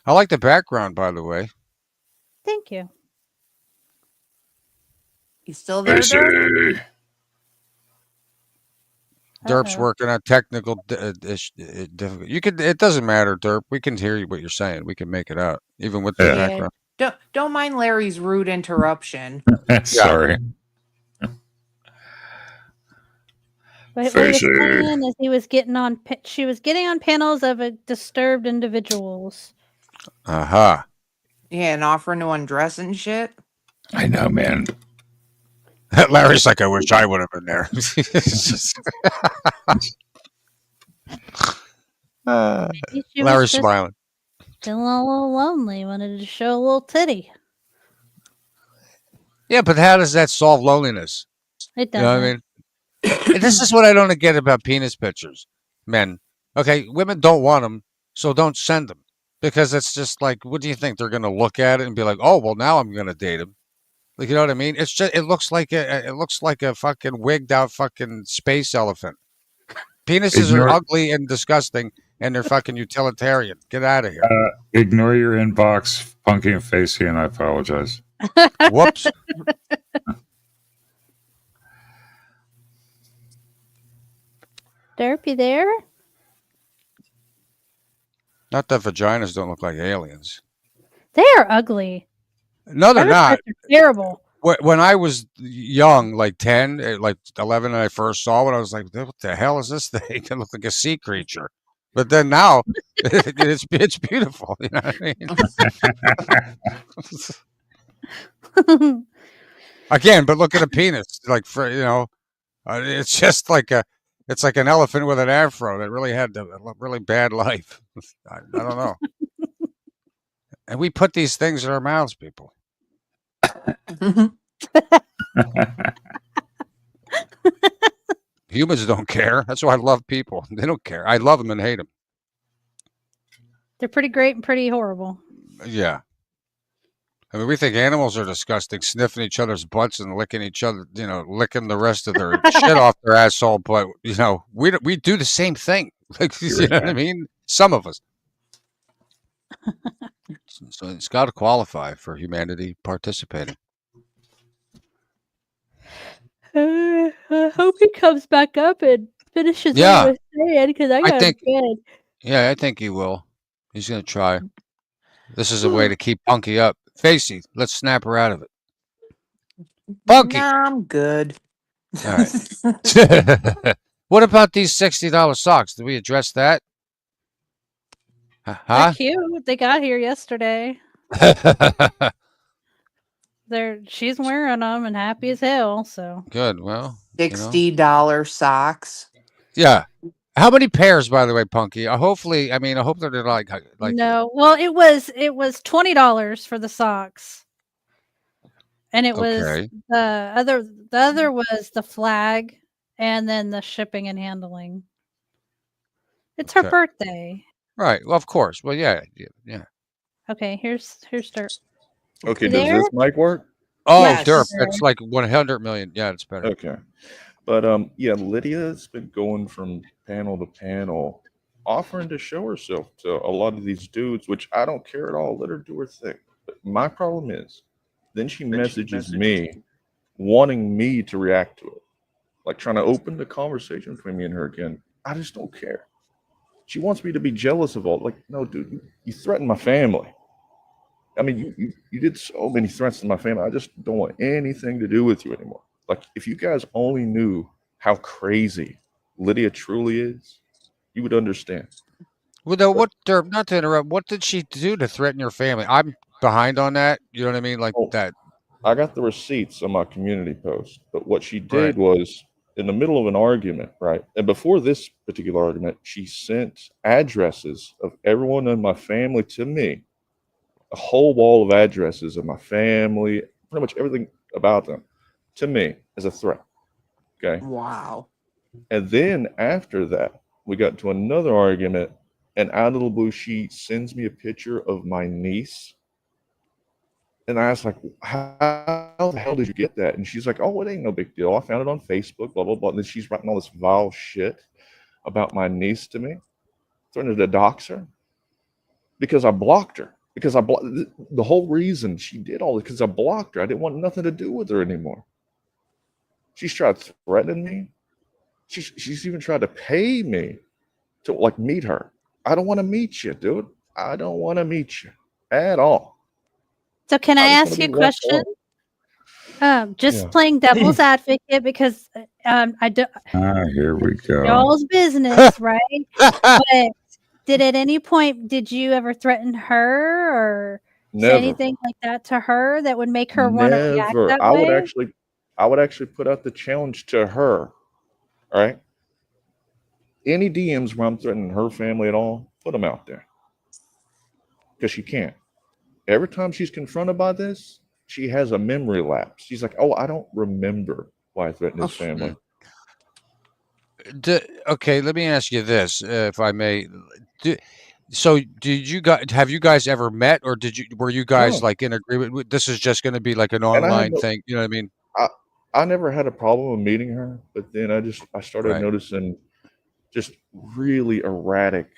Speaker 4: I like the background, by the way.
Speaker 1: Thank you.
Speaker 2: You still there, Derp?
Speaker 3: Facey.
Speaker 4: Derp's
Speaker 1: Uh-oh.
Speaker 4: working on technical difficulty. It doesn't matter, Derp. We can hear what you're saying. We can make it out, even with the
Speaker 3: Yeah.
Speaker 4: background.
Speaker 2: Don't mind Larry's rude interruption.
Speaker 3: Sorry.
Speaker 1: What he was
Speaker 3: Facey.
Speaker 1: saying is she was getting on panels of disturbed individuals.
Speaker 4: Aha.
Speaker 2: Yeah, and offering to undress and shit.
Speaker 3: I know, man.
Speaker 4: Larry's like, I wish I would have been there. It's just-
Speaker 1: Maybe she was
Speaker 4: Larry's
Speaker 1: just
Speaker 4: smiling.
Speaker 1: feeling a little lonely, wanted to show a little titty.
Speaker 4: Yeah, but how does that solve loneliness?
Speaker 1: It
Speaker 4: You know
Speaker 1: doesn't.
Speaker 4: what I mean? And this is what I don't get about penis pictures, men. Okay, women don't want them, so don't send them because it's just like, what do you think they're going to look at it and be like, oh, well, now I'm going to date him? Like, you know what I mean? It's just it looks like a fucking wigged out fucking space elephant. Penises are
Speaker 3: Ignore
Speaker 4: ugly and disgusting, and they're fucking utilitarian. Get out of here.
Speaker 3: ignore your inbox, Punky and Facey, and I apologize.
Speaker 4: Whoops.
Speaker 1: Derp, you there?
Speaker 4: Not that vaginas don't look like aliens.
Speaker 1: They are ugly.
Speaker 4: No, they're
Speaker 1: Private
Speaker 4: not.
Speaker 1: parts are terrible.
Speaker 4: When I was young, like 10, like 11, and I first saw it, I was like, what the hell is this thing? It looked like a sea creature. But then now, it's beautiful. You know what I mean? Again, but look at a penis. Like, it's just like it's like an elephant with an afro that really had a really bad life. I don't know. And we put these things in our mouths, people. Humans don't care. That's why I love people. They don't care. I love them and hate them.
Speaker 1: They're pretty great and pretty horrible.
Speaker 4: Yeah. I mean, we think animals are disgusting, sniffing each other's butts and licking each other, licking the rest of their shit off their asshole. But, we do the same thing. Like, you know what I mean? Some of us. So it's got to qualify for humanity participating.
Speaker 1: I hope he comes back up and finishes
Speaker 4: Yeah.
Speaker 1: what he was saying because I got
Speaker 4: think-
Speaker 1: bed.
Speaker 4: Yeah, I think he will. He's going to try. This is a way to keep Punky up. Facey, let's snap her out of it. Punky.
Speaker 2: Nah, I'm good.
Speaker 4: All right. What about these $60 socks? Did we address that?
Speaker 1: They're
Speaker 4: Huh?
Speaker 1: cute. They got here yesterday. She's wearing them and happy as hell. So
Speaker 4: Good. Well,
Speaker 2: $60 socks.
Speaker 4: yeah. How many pairs, by the way, Punky? Hopefully, I hope they're like
Speaker 1: no. Well, it was $20 for the socks, and it was
Speaker 4: Okay.
Speaker 1: the other was the flag, and then the shipping and handling. It's her
Speaker 4: Okay.
Speaker 1: birthday.
Speaker 4: Right. Well, of course. Well, yeah.
Speaker 1: Okay, here's Dirk.
Speaker 6: Okay,
Speaker 1: You
Speaker 6: does
Speaker 1: there?
Speaker 6: this mic work?
Speaker 4: Oh,
Speaker 2: Yes.
Speaker 4: derp. It's like 100 million. Yeah, it's better.
Speaker 6: Okay. But yeah, Lydia's been going from panel to panel, offering to show herself to a lot of these dudes, which I don't care at all. Let her do her thing. But my problem is, then she messages me, wanting me to react to it, like trying to open the conversation between me and her again. I just don't care. She wants me to be jealous of all. Like, no, dude, you threatened my family. I mean, you did so many threats to my family. I just don't want anything to do with you anymore. Like, if you guys only knew how crazy Lydia truly is, you would understand.
Speaker 4: Well, though, derp, not to interrupt, what did she do to threaten your family? I'm behind on that. You know what I mean? Like that.
Speaker 6: I got the receipts on my community post, but what she did was, in the middle of an argument, right? And before this particular argument, she sent addresses of everyone in my family to me, a whole wall of addresses of my family, pretty much everything about them, to me as a threat. Okay.
Speaker 2: Wow.
Speaker 6: And then after that, we got into another argument, and out of the blue, she sends me a picture of my niece. And I asked, like, how the hell did you get that? And she's like, oh, it ain't no big deal. I found it on Facebook, blah, blah, blah. And then she's writing all this vile shit about my niece to me, threatening to dox her because I blocked her. Because the whole reason she did all this, because I blocked her. I didn't want nothing to do with her anymore. She's tried threatening me. She's even tried to pay me to, like, meet her. I don't want to meet you, dude. I don't want to meet you at all.
Speaker 1: So can I
Speaker 6: just
Speaker 1: ask
Speaker 6: wanna
Speaker 1: you a
Speaker 6: be left
Speaker 1: question? Just
Speaker 6: Yeah.
Speaker 1: playing devil's advocate because I do
Speaker 3: Here we go.
Speaker 1: y'all's business, right? But at any point did you ever threaten her or say
Speaker 6: Never.
Speaker 1: anything like that to her that would make her want to react
Speaker 6: Never.
Speaker 1: that
Speaker 6: I
Speaker 1: way?
Speaker 6: would actually put out the challenge to her. All right. Any DMs where I'm threatening her family at all, put them out there. Because she can't. Every time she's confronted by this, she has a memory lapse. She's like, oh, I don't remember why I threatened his family.
Speaker 4: Okay, let me ask you this, if I may. So, have you guys ever met, or were you guys
Speaker 6: No.
Speaker 4: like in agreement? This is just going to be like an
Speaker 6: And I had
Speaker 4: online
Speaker 6: no,
Speaker 4: thing. You know what I mean?
Speaker 6: I never had a problem with meeting her, but then I started
Speaker 4: Right.
Speaker 6: noticing just really erratic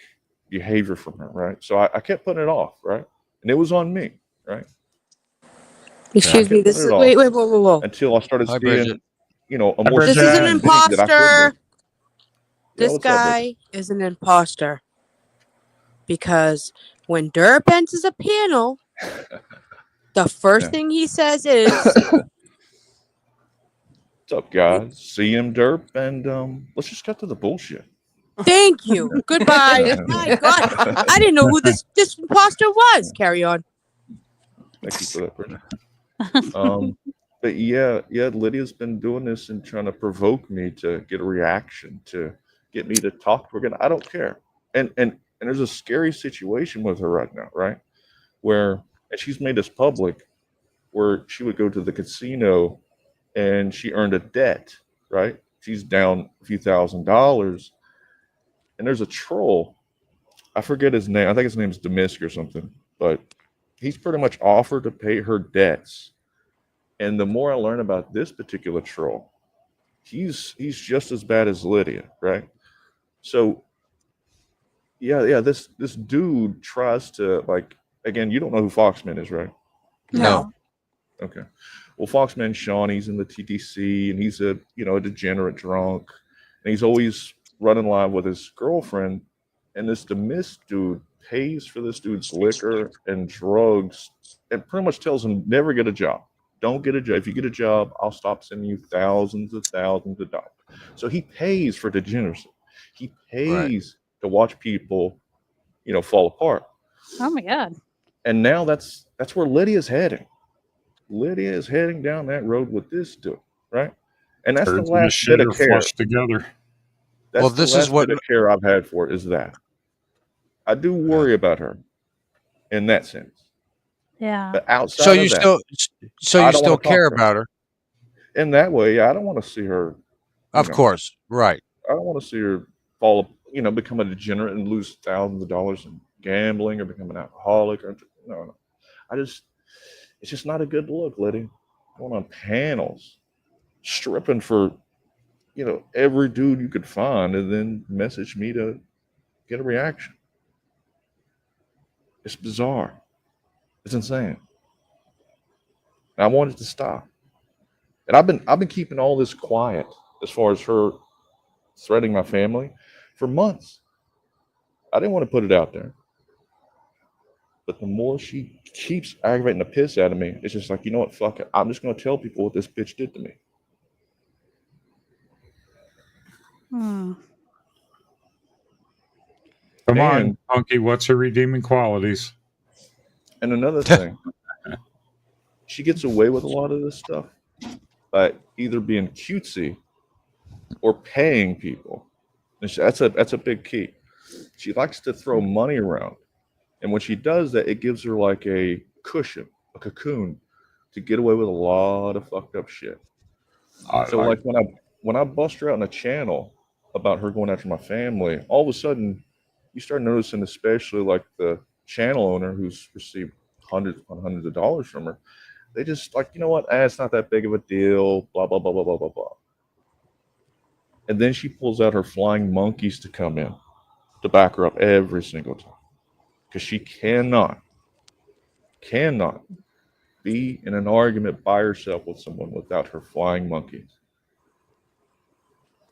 Speaker 6: behavior from her, right? So I kept putting it off, right? And it was on me, right?
Speaker 7: Excuse me. This is wait, whoa.
Speaker 6: Until I started
Speaker 4: Hi,
Speaker 6: seeing,
Speaker 4: Bridget.
Speaker 6: you know, a
Speaker 3: Hi,
Speaker 6: more
Speaker 3: Bridget.
Speaker 7: This is an
Speaker 6: serious thing that I could
Speaker 7: imposter.
Speaker 6: do. Yeah,
Speaker 7: This
Speaker 6: what's up, Bridget?
Speaker 7: guy is an imposter. Because when Derp enters a panel, the first
Speaker 6: Yeah.
Speaker 7: thing he says is,
Speaker 6: What's up, guys? CM Derp, and let's just cut to the bullshit.
Speaker 7: "Thank you, goodbye." My God, I didn't know who this imposter was. Carry on.
Speaker 6: Thank you for that, Bridget. But yeah, Lydia's been doing this and trying to provoke me to get a reaction, to get me to talk to her again. I don't care. And there's a scary situation with her right now, right? And she's made this public, where she would go to the casino and she earned a debt, right? She's down a few $1,000s. And there's a troll. I forget his name. I think his name's Demisk or something. But he's pretty much offered to pay her debts. And the more I learn about this particular troll, he's just as bad as Lydia, right? So yeah, this dude tries to, like, again, you don't know who Foxman is, right?
Speaker 4: No.
Speaker 6: Okay. Well, Foxman Sean, he's in the TTC, and he's a degenerate drunk, and he's always running live with his girlfriend, and this Demisk dude pays for this dude's liquor and drugs, and pretty much tells him, never get a job. Don't get a job. If you get a job, I'll stop sending you thousands of dollars. So he pays for degeneracy. He pays to watch people, fall apart.
Speaker 1: Oh my God.
Speaker 6: And now that's where Lydia's heading. Lydia is heading down that road with this dude, right? And that's
Speaker 3: Birds
Speaker 6: the
Speaker 3: and the
Speaker 6: last
Speaker 3: shit
Speaker 6: bit
Speaker 3: are
Speaker 6: of care.
Speaker 3: flushed together.
Speaker 6: That's
Speaker 4: Well,
Speaker 6: the
Speaker 4: this
Speaker 6: last
Speaker 4: is what-
Speaker 6: bit of care I've had for it, is that. I do worry about her in that sense.
Speaker 1: Yeah.
Speaker 6: But outside
Speaker 4: So
Speaker 6: of
Speaker 4: you
Speaker 6: that,
Speaker 4: still
Speaker 6: I don't
Speaker 4: still
Speaker 6: wanna talk
Speaker 4: care
Speaker 6: to her.
Speaker 4: about her?
Speaker 6: In that way, I don't want to see her.
Speaker 4: Of course, right?
Speaker 6: I don't want to see her become a degenerate and lose thousands of dollars in gambling or become an alcoholic. No. It's just not a good look, Lydia. Going on panels, stripping for, every dude you could find, and then message me to get a reaction. It's bizarre. It's insane. And I want it to stop. And I've been keeping all this quiet as far as her threatening my family for months. I didn't want to put it out there. But the more she keeps aggravating the piss out of me, it's just like, you know what, fuck it. I'm just going to tell people what this bitch did to me.
Speaker 3: Come on,
Speaker 6: And-
Speaker 3: Punky, what's her redeeming qualities?
Speaker 6: And another thing, she gets away with a lot of this stuff by either being cutesy or paying people. And that's a big key. She likes to throw money around. And when she does that, it gives her like a cushion, a cocoon, to get away with a lot of fucked up shit. So like when I bust her out in a channel about her going after my family, all of a sudden you start noticing, especially like the channel owner who's received hundreds upon hundreds of dollars from her, they just like, you know what, it's not that big of a deal, blah, blah, blah, blah, blah, blah, blah. And then she pulls out her flying monkeys to come in to back her up every single time. Because she cannot be in an argument by herself with someone without her flying monkeys.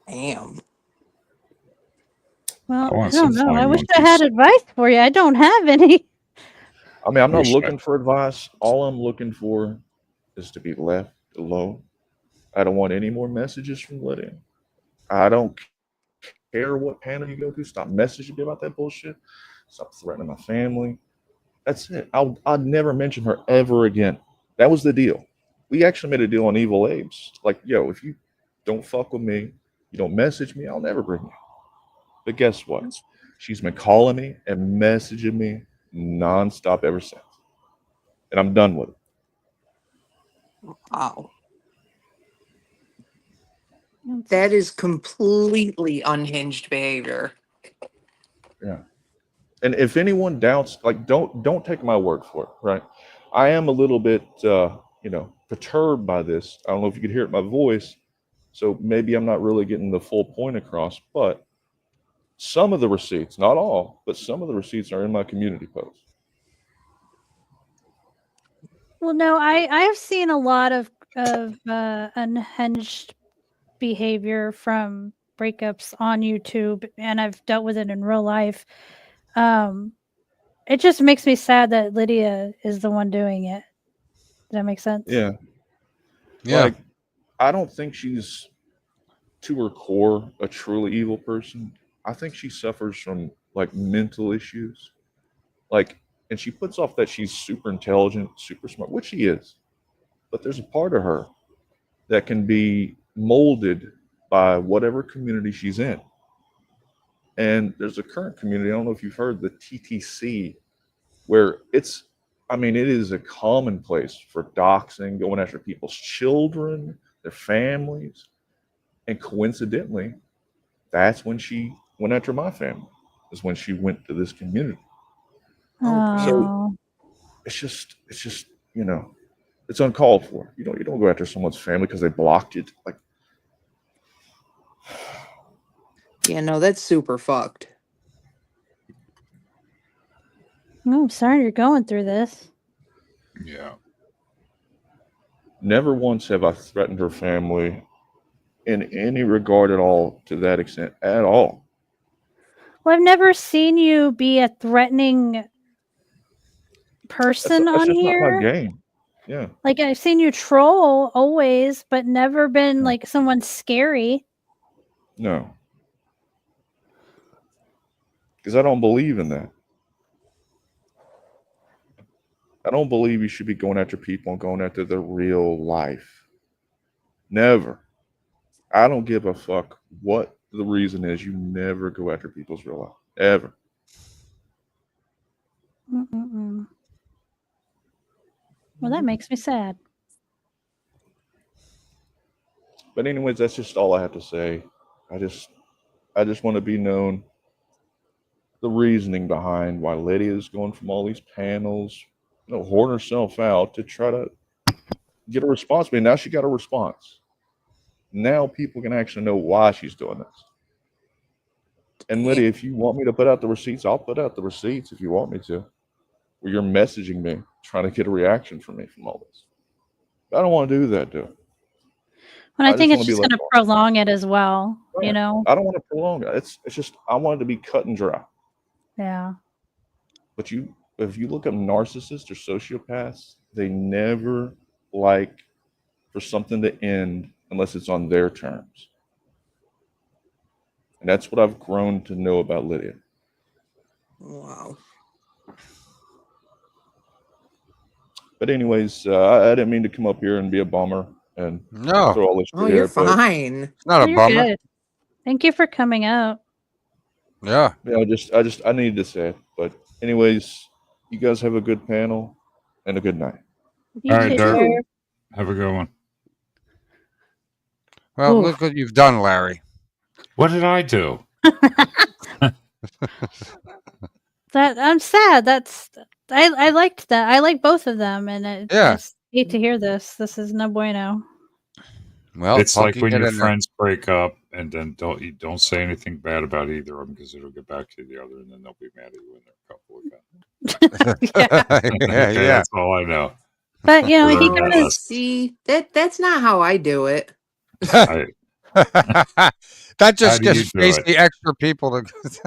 Speaker 2: Damn.
Speaker 1: Well, I
Speaker 3: want
Speaker 1: don't
Speaker 3: some
Speaker 1: know. I
Speaker 3: flying
Speaker 1: wish I had advice for you. I don't have any.
Speaker 6: I mean, I'm not
Speaker 3: Wish
Speaker 6: looking for advice. All I'm looking for is to be left alone. I don't want any more messages from Lydia. I don't care what panel you go to. Stop messaging me about that bullshit. Stop threatening my family. That's it. I'd never mention her ever again. That was the deal. We actually made a deal on Evil Apes. Like, yo, if you don't fuck with me, you don't message me, I'll never bring you. But guess what? She's been calling me and messaging me nonstop ever since. And I'm done with it.
Speaker 2: Wow. That is completely unhinged behavior.
Speaker 6: Yeah. And if anyone doubts, like, don't take my word for it, right? I am a little bit, perturbed by this. I don't know if you could hear it in my voice, so maybe I'm not really getting the full point across. But some of the receipts, not all, but some of the receipts are in my community post.
Speaker 1: Well, no, I've seen a lot of unhinged behavior from breakups on YouTube, and I've dealt with it in real life. It just makes me sad that Lydia is the one doing it. Does that make sense?
Speaker 6: Yeah.
Speaker 4: Yeah.
Speaker 6: Like, I don't think she's, to her core, a truly evil person. I think she suffers from like mental issues. Like, and she puts off that she's super intelligent, super smart, which she is. But there's a part of her that can be molded by whatever community she's in. And there's a current community, I don't know if you've heard, the TTC, where it is a commonplace for doxing, going after people's children, their families. And coincidentally, that's when she went after my family, is when she went to this community.
Speaker 1: Oh.
Speaker 6: It's just, it's uncalled for. You don't go after someone's family because they blocked it. Like,
Speaker 2: Yeah, no, that's super fucked.
Speaker 1: I'm sorry you're going through this.
Speaker 3: Yeah.
Speaker 6: never once have I threatened her family in any regard at all, to that extent at all.
Speaker 1: Well, I've never seen you be a threatening person
Speaker 6: That's
Speaker 1: on
Speaker 6: just
Speaker 1: here.
Speaker 6: not my game. Yeah.
Speaker 1: Like, I've seen you troll always, but never been like someone scary.
Speaker 6: No. Because I don't believe in that. I don't believe you should be going after people and going after their real life. Never. I don't give a fuck what the reason is. You never go after people's real life. Ever.
Speaker 1: Mm-mm-mm. Well, that makes me sad.
Speaker 6: But anyways, that's just all I have to say. I just want to be known the reasoning behind why Lydia is going from all these panels, hoarding herself out to try to get a response. But now she got a response. Now people can actually know why she's doing this. And Lydia, if you want me to put out the receipts, I'll put out the receipts if you want me to. Or you're messaging me, trying to get a reaction from me from all this. But I don't want to do that, dude.
Speaker 1: And I think
Speaker 6: just
Speaker 1: it's
Speaker 6: wanna be
Speaker 1: just
Speaker 6: like
Speaker 1: going to prolong it as well,
Speaker 6: Right.
Speaker 1: you know?
Speaker 6: I don't want to prolong it. It's just, I want it to be cut and dry.
Speaker 1: Yeah.
Speaker 6: But if you look up narcissists or sociopaths, they never like for something to end unless it's on their terms. And that's what I've grown to know about Lydia.
Speaker 2: Wow.
Speaker 6: But anyways, I didn't mean to come up here and be a bummer and
Speaker 4: No,
Speaker 6: throw all this
Speaker 2: Oh,
Speaker 6: shit
Speaker 2: you're
Speaker 6: here, but
Speaker 2: fine.
Speaker 4: it's not a
Speaker 1: You're
Speaker 4: bummer.
Speaker 1: good. Thank you for coming out.
Speaker 4: Yeah.
Speaker 6: I needed to say it. But anyways, you guys have a good panel and a good night.
Speaker 1: You
Speaker 3: All right,
Speaker 1: too.
Speaker 3: Dirk.
Speaker 1: Sheriff.
Speaker 3: Have a good one.
Speaker 4: Well,
Speaker 1: Oof.
Speaker 4: look what you've done, Larry.
Speaker 3: What did I do?
Speaker 1: That I'm sad. I liked that. I like both of them, and I just hate to hear this. This is no bueno.
Speaker 4: Well,
Speaker 3: It's like
Speaker 4: Punky,
Speaker 3: when
Speaker 4: get
Speaker 3: your
Speaker 4: in there.
Speaker 3: friends break up and then don't say anything bad about either of them because it'll get back to the other and then they'll be mad at you when they're a couple again.
Speaker 4: yeah, yeah.
Speaker 3: That's all I know.
Speaker 1: But you know, he
Speaker 3: Learn that
Speaker 1: does.
Speaker 3: lesson.
Speaker 2: See, that's not how I do it.
Speaker 3: I,
Speaker 4: That just
Speaker 3: do you
Speaker 4: gives
Speaker 3: do
Speaker 4: face
Speaker 3: it?
Speaker 4: the extra people to.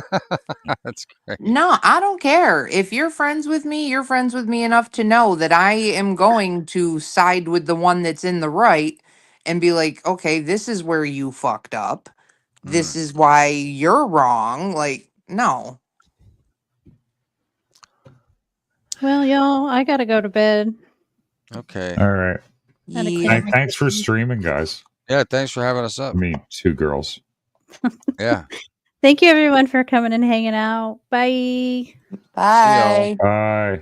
Speaker 4: That's great.
Speaker 2: No, I don't care. If you're friends with me, you're friends with me enough to know that I am going to side with the one that's in the right and be like, okay, this is where you fucked up. This is why you're wrong. Like, no.
Speaker 1: Well, y'all, I gotta go to bed.
Speaker 4: Okay.
Speaker 3: all right.
Speaker 1: Gotta
Speaker 2: Yeah.
Speaker 1: clean my
Speaker 3: Thanks for
Speaker 1: kitchen.
Speaker 3: streaming, guys.
Speaker 4: Yeah, thanks for having us
Speaker 3: I
Speaker 4: up.
Speaker 3: mean, two girls.
Speaker 4: Yeah.
Speaker 1: Thank you, everyone, for coming and hanging out. Bye.
Speaker 2: Bye.
Speaker 3: Bye.